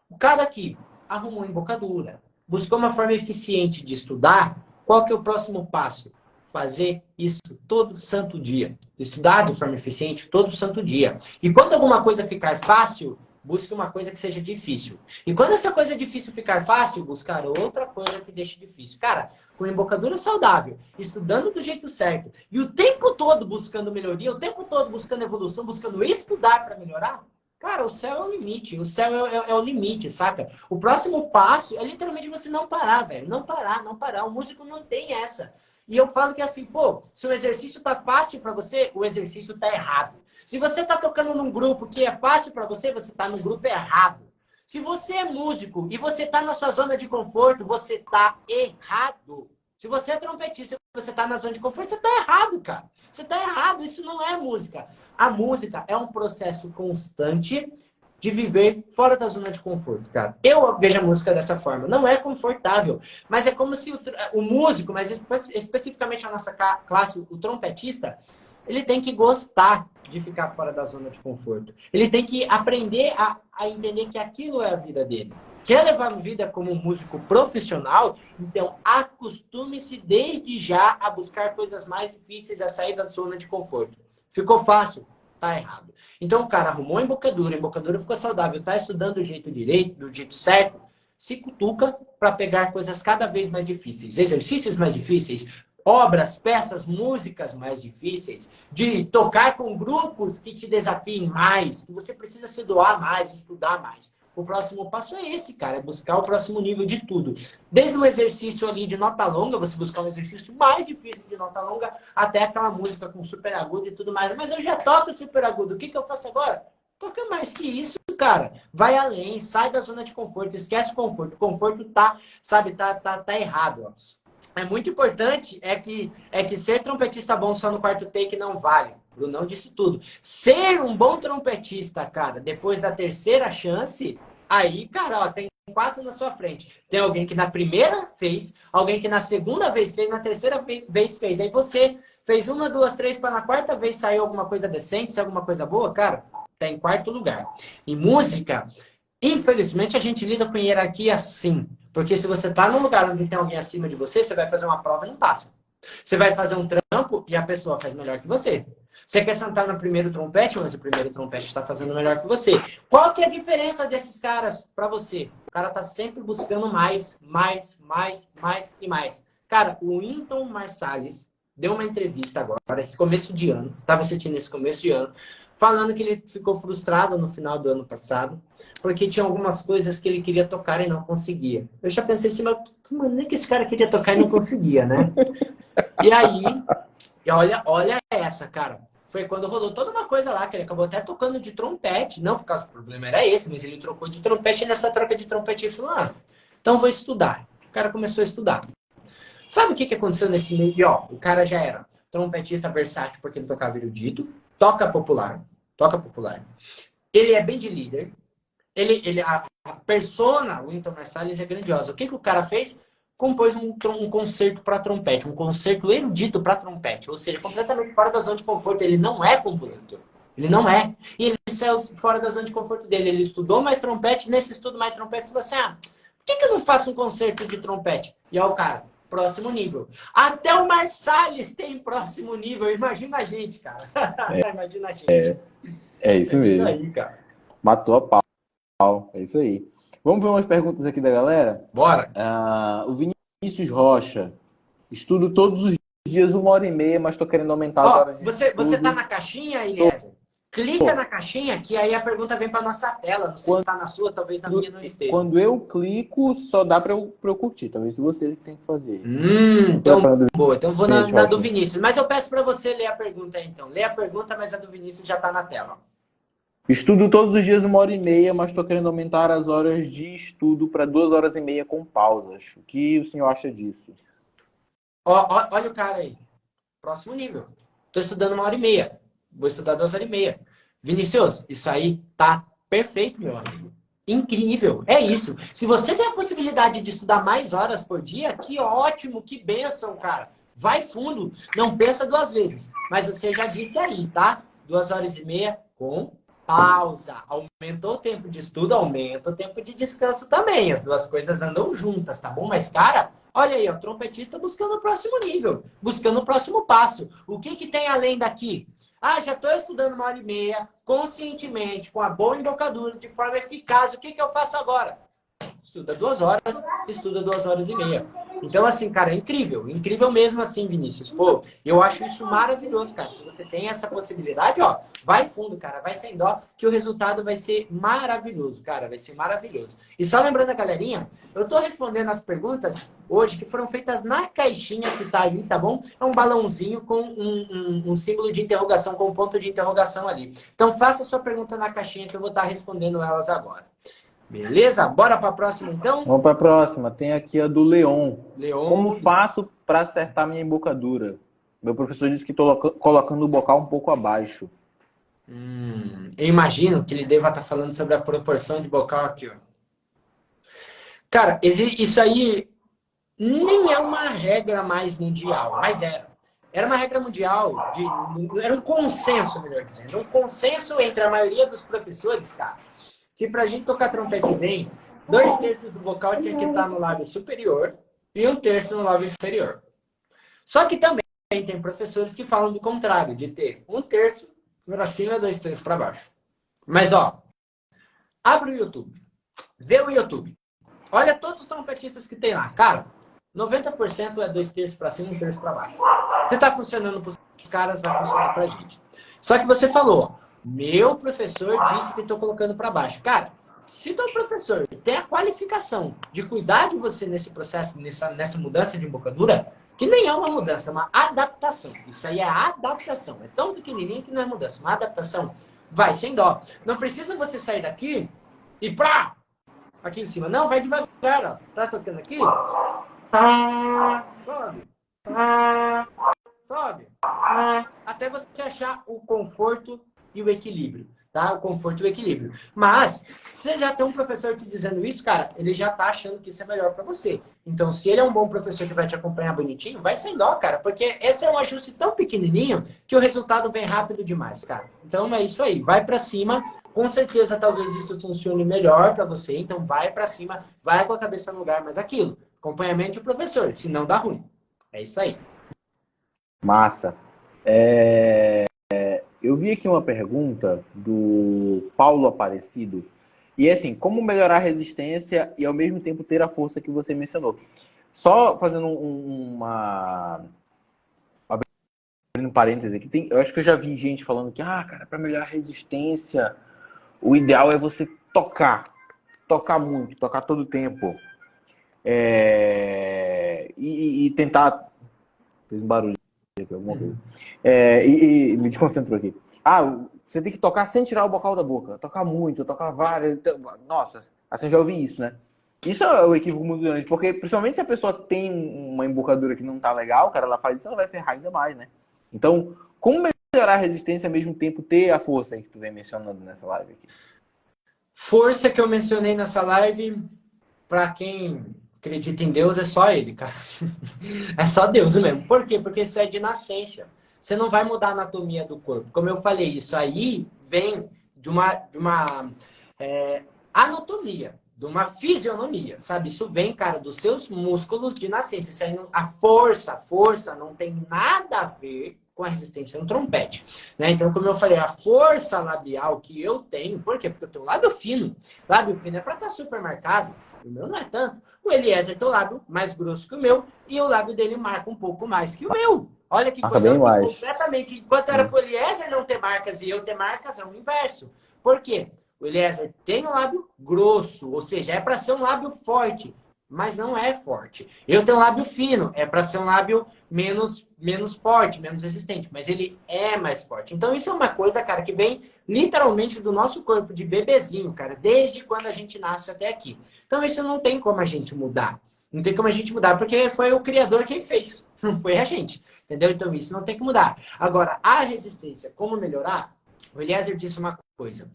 o cara aqui arrumou embocadura, buscou uma forma eficiente de estudar, qual que é o próximo passo? Fazer isso todo santo dia. Estudar de forma eficiente todo santo dia. E quando alguma coisa ficar fácil, busque uma coisa que seja difícil. E quando essa coisa difícil ficar fácil, buscar outra coisa que deixe difícil. Cara, com embocadura saudável, estudando do jeito certo, e o tempo todo buscando melhoria, o tempo todo buscando evolução, buscando estudar para melhorar, cara, o céu é o limite. O céu é o limite, saca? O próximo passo é literalmente você não parar, velho. Não parar, não parar. O músico não tem essa. E eu falo que assim, pô, se o exercício tá fácil para você, o exercício tá errado. Se você tá tocando num grupo que é fácil para você, você tá no grupo errado. Se você é músico e você tá na sua zona de conforto, você tá errado. Se você é trompetista e você tá na zona de conforto, você tá errado, cara. Você tá errado, isso não é música. A música é um processo constante de viver fora da zona de conforto, cara. Eu vejo a música dessa forma. Não é confortável, mas é como se o músico, mas especificamente a nossa classe, o trompetista, ele tem que gostar de ficar fora da zona de conforto. Ele tem que aprender a entender que aquilo é a vida dele. Quer levar a vida como um músico profissional? Então, acostume-se desde já a buscar coisas mais difíceis, a sair da zona de conforto. Ficou fácil? Tá errado. Então, o cara arrumou a embocadura ficou saudável, tá estudando do jeito direito, do jeito certo, se cutuca para pegar coisas cada vez mais difíceis, exercícios mais difíceis, obras, peças, músicas mais difíceis, de tocar com grupos que te desafiem mais, que você precisa se doar mais, estudar mais. O próximo passo é esse, cara, é buscar o próximo nível de tudo. Desde um exercício ali de nota longa, você buscar um exercício mais difícil de nota longa, até aquela música com super agudo e tudo mais. Mas eu já toco super agudo, o que eu faço agora? Toca mais que isso, cara. Vai além, sai da zona de conforto, esquece o conforto. O conforto tá, sabe, tá errado, ó. É muito importante que ser trompetista bom só no quarto take não vale. O Brunão disse tudo. Ser um bom trompetista, cara, depois da terceira chance, aí, cara, ó, tem 4 na sua frente. Tem alguém que na primeira fez, alguém que na segunda vez fez, na terceira vez fez. Aí você fez 1, 2, 3, para na quarta vez sair alguma coisa decente, sair alguma coisa boa, cara, tá em quarto lugar. Em música, infelizmente, a gente lida com hierarquia assim. Porque se você tá num lugar onde tem alguém acima de você, você vai fazer uma prova e não passa. Você vai fazer um trampo e a pessoa faz melhor que você. Você quer sentar no primeiro trompete, mas o primeiro trompete está fazendo melhor que você. Qual que é a diferença desses caras para você? O cara tá sempre buscando mais e mais. Cara, o Wynton Marsalis deu uma entrevista agora, esse começo de ano, estava assistindo esse começo de ano, falando que ele ficou frustrado no final do ano passado, porque tinha algumas coisas que ele queria tocar e não conseguia. Eu já pensei assim, mas que maneira que esse cara queria tocar e não conseguia, né? E aí, olha essa, cara. Foi quando rolou toda uma coisa lá, que ele acabou até tocando de trompete. Não por causa do problema era esse, mas ele trocou de trompete e nessa troca de trompete ele falou, então vou estudar. O cara começou a estudar. Sabe o que aconteceu nesse meio? E, ó, o cara já era trompetista versátil porque ele tocava erudito, toca popular. Ele é bem de líder. A persona, o Wynton Marsalis, é grandiosa. O que o cara fez? Compôs um concerto para trompete, um concerto erudito para trompete, ou seja, completamente fora da zona de conforto. Ele não é compositor. Ele não é. E ele saiu fora da zona de conforto dele. Ele estudou mais trompete, nesse estudo mais trompete, falou assim, por que eu não faço um concerto de trompete? E ó, o cara, próximo nível. Até o Marsalis tem próximo nível. Imagina a gente, cara. Imagina a gente. É isso mesmo. É isso aí, cara. Matou a pau. É isso aí. Vamos ver umas perguntas aqui da galera? Bora. O Vinícius Rocha. Estudo todos os dias 1h30, mas estou querendo aumentar as horas de estudo. Você tá na caixinha, Eliezer? Clica na caixinha que aí a pergunta vem para nossa tela. Não sei se está na sua, talvez na minha não esteja. Quando eu clico, só dá para eu curtir. Talvez você tem que fazer. Então, boa. Então vou na do Vinícius. Mas eu peço para você ler a pergunta aí, então. Lê a pergunta, mas a do Vinícius já está na tela. Estudo todos os dias 1h30, mas estou querendo aumentar as horas de estudo para 2h30 com pausas. O que o senhor acha disso? Olha o cara aí. Próximo nível. Estou estudando 1h30. Vou estudar 2h30. Vinícius, isso aí tá perfeito, meu amigo. Incrível. É isso. Se você tem a possibilidade de estudar mais horas por dia, que ótimo, que bênção, cara. Vai fundo. Não pensa 2 vezes. Mas você já disse aí, tá? 2h30 com pausa. Aumentou o tempo de estudo, aumenta o tempo de descanso também. As duas coisas andam juntas, tá bom? Mas, cara, olha aí, o trompetista buscando o próximo nível, buscando o próximo passo. O que tem além daqui? Já estou estudando 1h30, conscientemente, com a boa embocadura, de forma eficaz. O que eu faço agora? estuda 2 horas, estuda 2 horas e meia. Então, assim, cara, é incrível. Incrível mesmo assim, Vinícius. Pô, eu acho isso maravilhoso, cara. Se você tem essa possibilidade, ó, vai fundo, cara. Vai sem dó, que o resultado vai ser maravilhoso, cara. Vai ser maravilhoso. E só lembrando a galerinha, eu tô respondendo as perguntas hoje que foram feitas na caixinha que tá ali, tá bom? É um balãozinho com um símbolo de interrogação, com um ponto de interrogação ali. Então, faça a sua pergunta na caixinha que eu vou estar respondendo elas agora. Beleza? Bora para a próxima, então? Vamos para a próxima. Tem aqui a do Leon. Leon. Como faço para acertar minha embocadura? Meu professor disse que estou colocando o bocal um pouco abaixo. Eu imagino que ele deva estar falando sobre a proporção de bocal aqui, ó. Cara, isso aí nem é uma regra mais mundial, mas era. Era uma regra mundial, era um consenso, melhor dizendo. Um consenso entre a maioria dos professores, cara, que pra gente tocar trompete bem, 2/3 do vocal tinha que estar no lábio superior e 1/3 no lábio inferior. Só que também tem professores que falam do contrário, de ter 1/3 para cima e 2/3 para baixo. Mas, ó, abre o YouTube, vê o YouTube, olha todos os trompetistas que tem lá. Cara, 90% é 2/3 para cima e 1/3 para baixo. Se tá funcionando pros caras, vai funcionar pra gente. Só que você falou, meu professor disse que estou colocando para baixo. Cara, se teu professor tem a qualificação de cuidar de você nesse processo, nessa mudança de embocadura, que nem é uma mudança, é uma adaptação. Isso aí é adaptação. É tão pequenininho que não é mudança, uma adaptação. Vai, sem dó. Não precisa você sair daqui e pá! Aqui em cima. Não, vai devagar, ó. Tá tocando aqui? Sobe. Sobe. Até você achar o conforto e o equilíbrio, tá? O conforto e o equilíbrio. Mas, se você já tem um professor te dizendo isso, cara, ele já tá achando que isso é melhor para você. Então, se ele é um bom professor que vai te acompanhar bonitinho, vai sem dó, cara, porque esse é um ajuste tão pequenininho que o resultado vem rápido demais, cara. Então, é isso aí. Vai para cima. Com certeza, talvez isso funcione melhor para você. Então, vai para cima, vai com a cabeça no lugar. Mas aquilo, acompanhamento de professor, senão dá ruim. É isso aí. Massa. Eu vi aqui uma pergunta do Paulo Aparecido. E é assim, como melhorar a resistência e ao mesmo tempo ter a força que você mencionou? Só fazendo abrindo um parênteses aqui, eu acho que eu já vi gente falando que, cara, para melhorar a resistência, o ideal é você tocar muito, tocar todo o tempo. E tentar... Fez um barulho aqui, alguma coisa. E me desconcentrou aqui. Você tem que tocar sem tirar o bocal da boca. Tocar muito, tocar várias... Nossa, assim, já ouvi isso, né? Isso é o equívoco muito grande, porque principalmente se a pessoa tem uma embocadura que não tá legal, cara, ela faz isso, ela vai ferrar ainda mais, né? Então, como melhorar a resistência ao mesmo tempo ter a força aí que tu vem mencionando nessa live aqui? Força que eu mencionei nessa live, para quem acredita em Deus, é só Ele, cara. É só Deus mesmo. Por quê? Porque isso é de nascença. Você não vai mudar a anatomia do corpo. Como eu falei, isso aí vem de uma anatomia, de uma fisionomia, sabe? Isso vem, cara, dos seus músculos de nascença. Isso aí a força não tem nada a ver com a resistência no trompete, né? Então, como eu falei, a força labial que eu tenho, por quê? Porque eu tenho lábio fino. Lábio fino é para estar super marcado. O meu não é tanto. O Eliezer tem o lábio mais grosso que o meu e o lábio dele marca um pouco mais que o meu. Olha que coisa completamente. Enquanto era pro Eliezer não ter marcas e eu ter marcas, é o inverso. Por quê? O Eliezer tem um lábio grosso, ou seja, é para ser um lábio forte, mas não é forte. Eu tenho um lábio fino, é para ser um lábio menos forte, menos resistente, mas ele é mais forte. Então isso é uma coisa, cara, que vem literalmente do nosso corpo de bebezinho, cara, desde quando a gente nasce até aqui. Então isso não tem como a gente mudar. Não tem como a gente mudar, porque foi o Criador quem fez, não foi a gente. Entendeu? Então isso não tem que mudar. Agora, a resistência, como melhorar? O Eliezer disse uma coisa.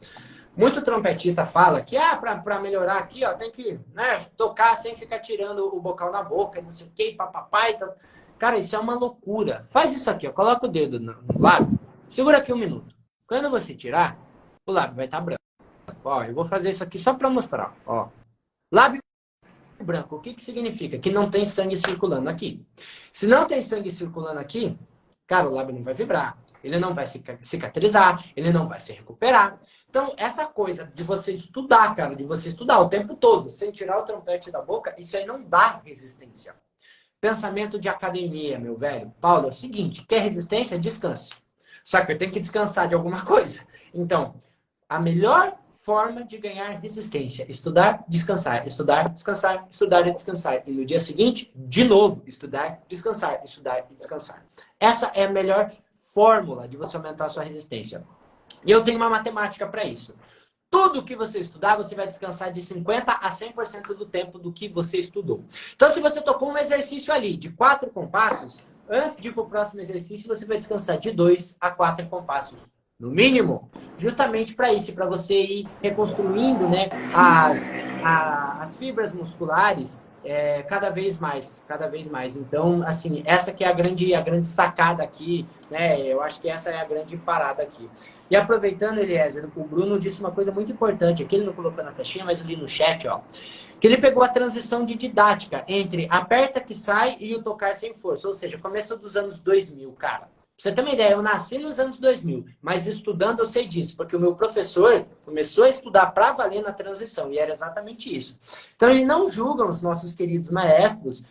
Muito trompetista fala que, para melhorar aqui, ó, tem que, né, tocar sem ficar tirando o bocal da boca, não sei o que, papapá. Então... Cara, isso é uma loucura. Faz isso aqui, ó, coloca o dedo no lábio, segura aqui 1 minuto. Quando você tirar, o lábio vai estar branco. Ó, eu vou fazer isso aqui só para mostrar, ó. Lábio branco, o que significa? Que não tem sangue circulando aqui. Se não tem sangue circulando aqui, cara, o lábio não vai vibrar, ele não vai cicatrizar, ele não vai se recuperar. Então, essa coisa de você estudar, cara, de você estudar o tempo todo, sem tirar o trompete da boca, isso aí não dá resistência. Pensamento de academia, meu velho. Paulo, é o seguinte, quer resistência? Descanse. Só que eu tenho que descansar de alguma coisa. Então, a melhor forma de ganhar resistência, estudar, descansar, estudar, descansar, estudar e descansar. E no dia seguinte, de novo, estudar, descansar, estudar e descansar. Essa é a melhor fórmula de você aumentar a sua resistência. E eu tenho uma matemática para isso. Tudo que você estudar, você vai descansar de 50% a 100% do tempo do que você estudou. Então, se você tocou um exercício ali de 4 compassos, antes de ir para o próximo exercício, você vai descansar de 2 a 4 compassos, no mínimo. Justamente para isso, para você ir reconstruindo, né, as fibras musculares cada vez mais, cada vez mais. Então, assim, essa que é a grande sacada aqui, né? Eu acho que essa é a grande parada aqui. E aproveitando, Eliezer, o Bruno disse uma coisa muito importante, aqui ele não colocou na caixinha, mas eu li no chat, ó, que ele pegou a transição de didática entre aperta que sai e o tocar sem força, ou seja, começo dos anos 2000, cara. Pra você ter uma ideia, eu nasci nos anos 2000, mas estudando eu sei disso, porque o meu professor começou a estudar para valer na transição, e era exatamente isso. Então, ele não julga os nossos queridos maestros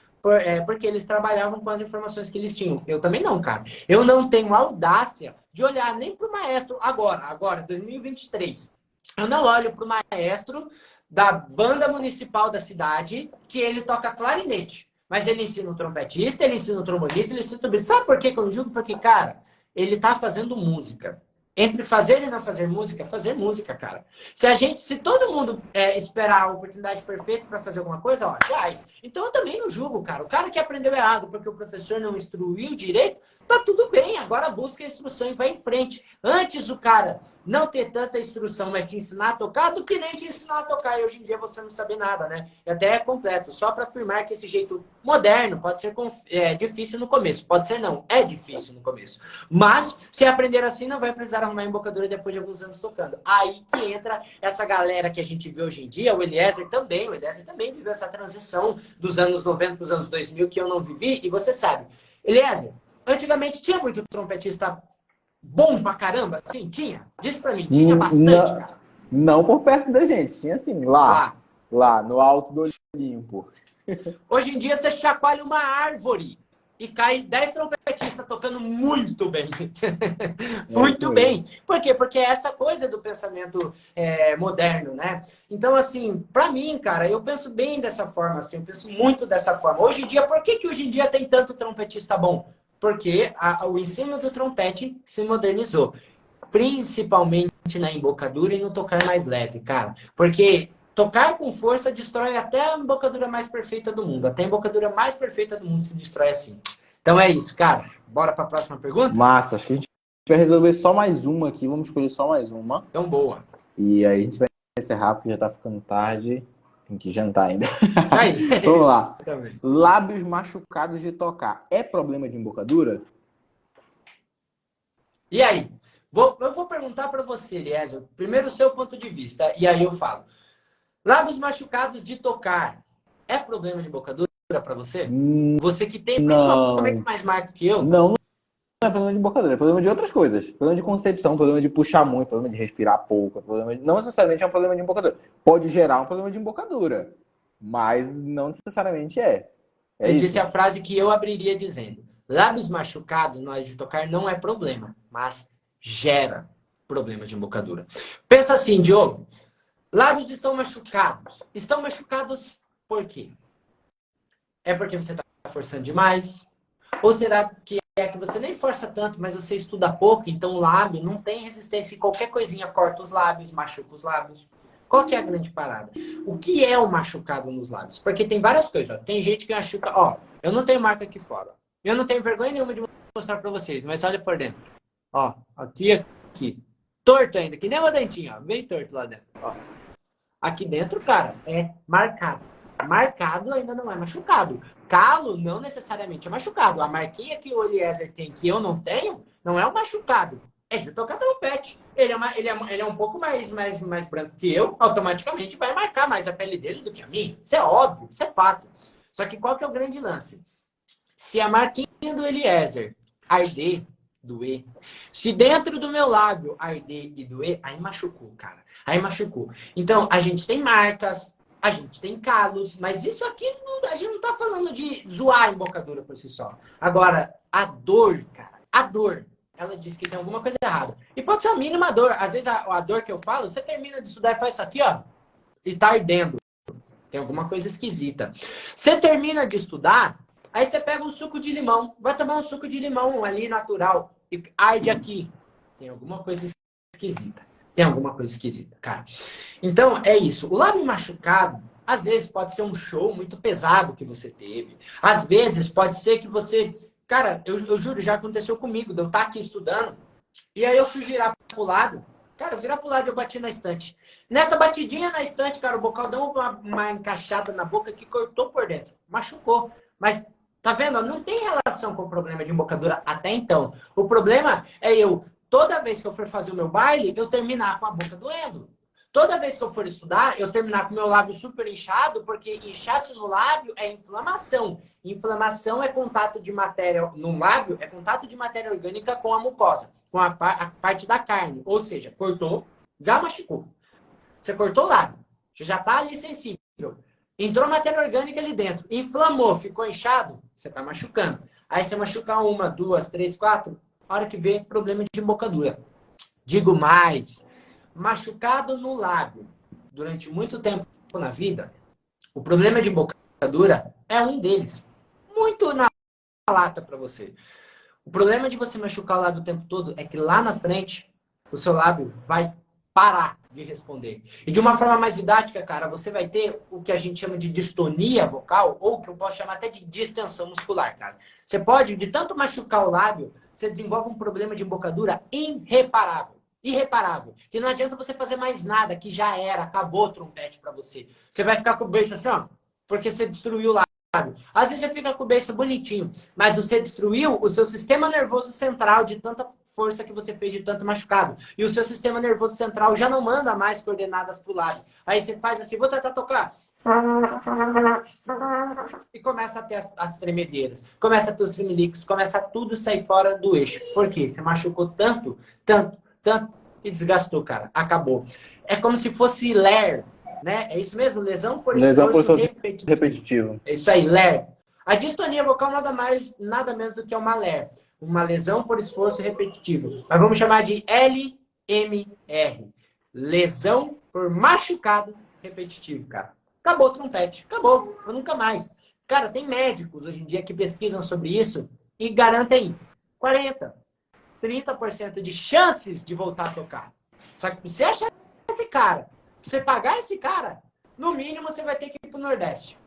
porque eles trabalhavam com as informações que eles tinham. Eu também não, cara. Eu não tenho audácia de olhar nem para o maestro agora, 2023. Eu não olho para o maestro da banda municipal da cidade que ele toca clarinete. Mas ele ensina o trompetista, ele ensina o trombonista, ele ensina o trombonista. Sabe por que eu não julgo? Porque, cara, ele tá fazendo música. Entre fazer e não fazer música, cara. Se todo mundo esperar a oportunidade perfeita para fazer alguma coisa, ó, faz. Então eu também não julgo, cara. O cara que aprendeu errado porque o professor não instruiu direito, tá tudo bem. Agora busca a instrução e vai em frente. Antes o cara não ter tanta instrução, mas te ensinar a tocar, do que nem te ensinar a tocar. E hoje em dia você não sabe nada, né? E até é completo. Só para afirmar que esse jeito moderno pode ser difícil no começo. Pode ser não. É difícil no começo. Mas, se aprender assim, não vai precisar arrumar embocadura depois de alguns anos tocando. Aí que entra essa galera que a gente vê hoje em dia. O Eliezer também viveu essa transição dos anos 90 para os anos 2000 que eu não vivi. E você sabe. Eliezer, antigamente tinha muito trompetista bom pra caramba, assim? Tinha? Diz pra mim, tinha bastante, cara? Não por perto da gente, tinha assim, lá no alto do Olimpo. Hoje em dia você chacoalha uma árvore e cai 10 trompetistas tocando muito bem. Muito bem. Por quê? Porque é essa coisa do pensamento moderno, né? Então, assim, pra mim, cara, eu penso bem dessa forma, assim, eu penso muito dessa forma. Hoje em dia, por que hoje em dia tem tanto trompetista bom? Porque o ensino do trompete se modernizou. Principalmente na embocadura e no tocar mais leve, cara. Porque tocar com força destrói até a embocadura mais perfeita do mundo. Até a embocadura mais perfeita do mundo se destrói assim. Então é isso, cara. Bora para a próxima pergunta? Massa, acho que a gente vai resolver só mais uma aqui. Vamos escolher só mais uma. Então, boa. E aí a gente vai encerrar, porque já tá ficando tarde. Tem que jantar ainda. Aí. Vamos lá. Lábios machucados de tocar. É problema de embocadura? E aí? Eu vou perguntar para você, Eliezer. Primeiro o seu ponto de vista. E aí eu falo. Lábios machucados de tocar. É problema de embocadura para você? Você que tem principalmente mais marca que eu? Não é problema de embocadura. É problema de outras coisas. Problema de concepção, problema de puxar muito, problema de respirar pouco. Não necessariamente é um problema de embocadura. Pode gerar um problema de embocadura. Mas não necessariamente é. Você disse a frase que eu abriria dizendo. Lábios machucados na hora de tocar não é problema, mas gera problema de embocadura. Pensa assim, Diogo. Lábios estão machucados. Estão machucados por quê? É porque você está forçando demais? Ou será que você nem força tanto, mas você estuda pouco, então o lábio não tem resistência e qualquer coisinha corta os lábios, machuca os lábios? Qual que é a grande parada? O que é o machucado nos lábios? Porque tem várias coisas. Ó. Tem gente que machuca... Ó, eu não tenho marca aqui fora. Eu não tenho vergonha nenhuma de mostrar para vocês, mas olha por dentro. Ó, aqui. Torto ainda, que nem uma dentinha, ó. Bem torto lá dentro, ó. Aqui dentro, cara, é marcado. Marcado ainda não é machucado. Calo não necessariamente é machucado. A marquinha que o Eliezer tem, que eu não tenho, não é um machucado. É de tocar trompete. Ele é um pouco mais branco que eu, automaticamente vai marcar mais a pele dele do que a minha. Isso é óbvio, isso é fato. Só que qual que é o grande lance? Se a marquinha do Eliezer arder, doer. Se dentro do meu lábio arder e doer, aí machucou, cara. Aí machucou. Então, a gente tem marcas, a gente tem calos, mas isso aqui, a gente não tá falando de zoar a embocadura por si só. Agora, a dor, cara, a dor, ela diz que tem alguma coisa errada. E pode ser a mínima dor. Às vezes, a dor que eu falo, você termina de estudar e faz isso aqui, ó, e tá ardendo. Tem alguma coisa esquisita. Você termina de estudar, aí você pega um suco de limão, vai tomar um suco de limão ali natural e arde aqui. Tem alguma coisa esquisita. Tem alguma coisa esquisita, cara. Então, é isso. O lábio machucado, às vezes pode ser um show muito pesado que você teve. Às vezes pode ser que você... Cara, eu juro, já aconteceu comigo. De eu estar aqui estudando e aí eu fui virar pro lado. Cara, eu virar pro lado e eu bati na estante. Nessa batidinha na estante, cara, o bocal deu uma encaixada na boca que cortou por dentro. Machucou. Mas, tá vendo? Não tem relação com o problema de embocadura até então. O problema é toda vez que eu for fazer o meu baile, eu terminar com a boca doendo. Toda vez que eu for estudar, eu terminar com o meu lábio super inchado, porque inchaço no lábio é inflamação. Inflamação é contato de matéria no lábio, é contato de matéria orgânica com a mucosa, com a parte da carne. Ou seja, cortou, já machucou. Você cortou o lábio, já está ali sensível. Entrou matéria orgânica ali dentro, inflamou, ficou inchado, você está machucando. Aí você machuca 1, 2, 3, 4, a hora que vê, problema de embocadura. Digo mais, machucado no lábio durante muito tempo na vida, o problema de embocadura é um deles. Muito na lata para você. O problema de você machucar o lábio o tempo todo é que lá na frente, o seu lábio vai parar de responder. E de uma forma mais didática, cara, você vai ter o que a gente chama de distonia vocal, ou que eu posso chamar até de distensão muscular, cara. Você pode, de tanto machucar o lábio, você desenvolve um problema de embocadura irreparável. Irreparável. Que não adianta você fazer mais nada, que já era, acabou o trompete pra você. Você vai ficar com o beijo assim, ó, porque você destruiu o lábio. Às vezes você fica com o beijo bonitinho, mas você destruiu o seu sistema nervoso central de tanta força que você fez de tanto machucado. E o seu sistema nervoso central já não manda mais coordenadas pro lábio. Aí você faz assim, vou tentar tocar. E começa a ter as tremedeiras, começa a ter os tremelicos, começa a tudo sair fora do eixo. Por quê? Você machucou tanto e desgastou, cara. Acabou. É como se fosse LER, né? É isso mesmo? Lesão por esforço repetitivo. É isso aí, LER. A distonia vocal nada menos do que uma LER. Uma lesão por esforço repetitivo. Mas vamos chamar de LMR. Lesão por machucado repetitivo, cara. Acabou o trompete. Acabou. Eu nunca mais. Cara, tem médicos hoje em dia que pesquisam sobre isso e garantem 40%, 30% de chances de voltar a tocar. Só que você achar esse cara, você pagar esse cara, no mínimo você vai ter que ir para o Nordeste.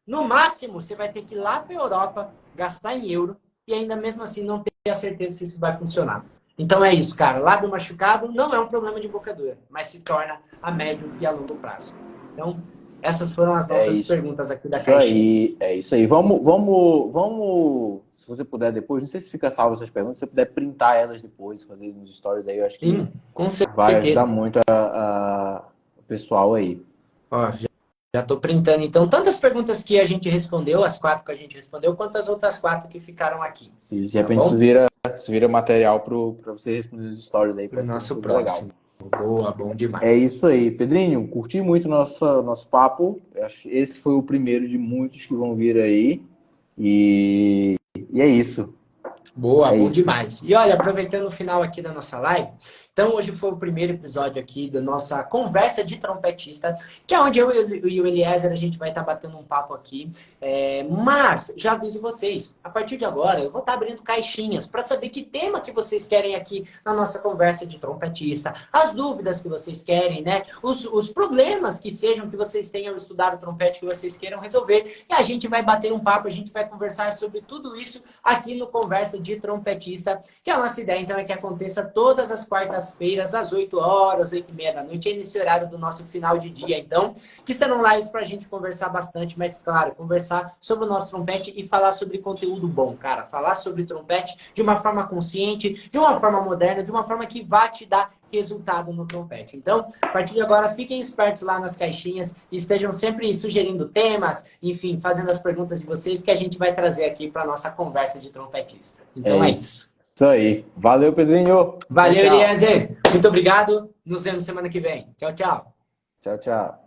No máximo, você vai ter que ir lá para a Europa, gastar em euro e ainda mesmo assim não ter a certeza se isso vai funcionar. Então é isso, cara. Lábio machucado não é um problema de embocadura, mas se torna a médio e a longo prazo. Então, essas foram as nossas perguntas aqui da caixinha. É isso aí. Vamos, se você puder depois, não sei se fica salvo essas perguntas, se você puder printar elas depois, fazer nos stories aí, eu acho que com certeza vai ajudar muito o pessoal aí. Ó, já tô printando, então, tantas perguntas que a gente respondeu, as 4 que a gente respondeu, quanto as outras 4 que ficaram aqui. E de repente isso vira material para você responder nos stories aí. Para o nosso próximo. Legal. Boa, bom demais. É isso aí, Pedrinho. Curti muito nosso papo. Esse foi o primeiro de muitos que vão vir aí. E é isso. Boa, bom demais. E olha, aproveitando o final aqui da nossa live, então hoje foi o primeiro episódio aqui da nossa conversa de trompetista, que é onde eu e o Eliezer a gente vai estar batendo um papo aqui. Mas já aviso vocês, a partir de agora eu vou estar abrindo caixinhas para saber que tema que vocês querem aqui na nossa conversa de trompetista, as dúvidas que vocês querem, né? Os problemas que sejam que vocês tenham estudado trompete que vocês queiram resolver. E a gente vai bater um papo, a gente vai conversar sobre tudo isso aqui no Conversa de Trompetista, que a nossa ideia então é que aconteça todas as quartas-feiras, às 8 horas, 8h30 da noite, é nesse horário do nosso final de dia, então, que serão lives pra gente conversar bastante, mas claro, conversar sobre o nosso trompete e falar sobre conteúdo bom, cara, falar sobre trompete de uma forma consciente, de uma forma moderna, de uma forma que vá te dar resultado no trompete. Então, a partir de agora, fiquem espertos lá nas caixinhas e estejam sempre sugerindo temas, enfim, fazendo as perguntas de vocês que a gente vai trazer aqui para nossa conversa de trompetista. Então é isso. Isso aí. Valeu, Pedrinho. Valeu, Tchau, tchau. Eliezer. Muito obrigado. Nos vemos semana que vem. Tchau, tchau. Tchau, tchau.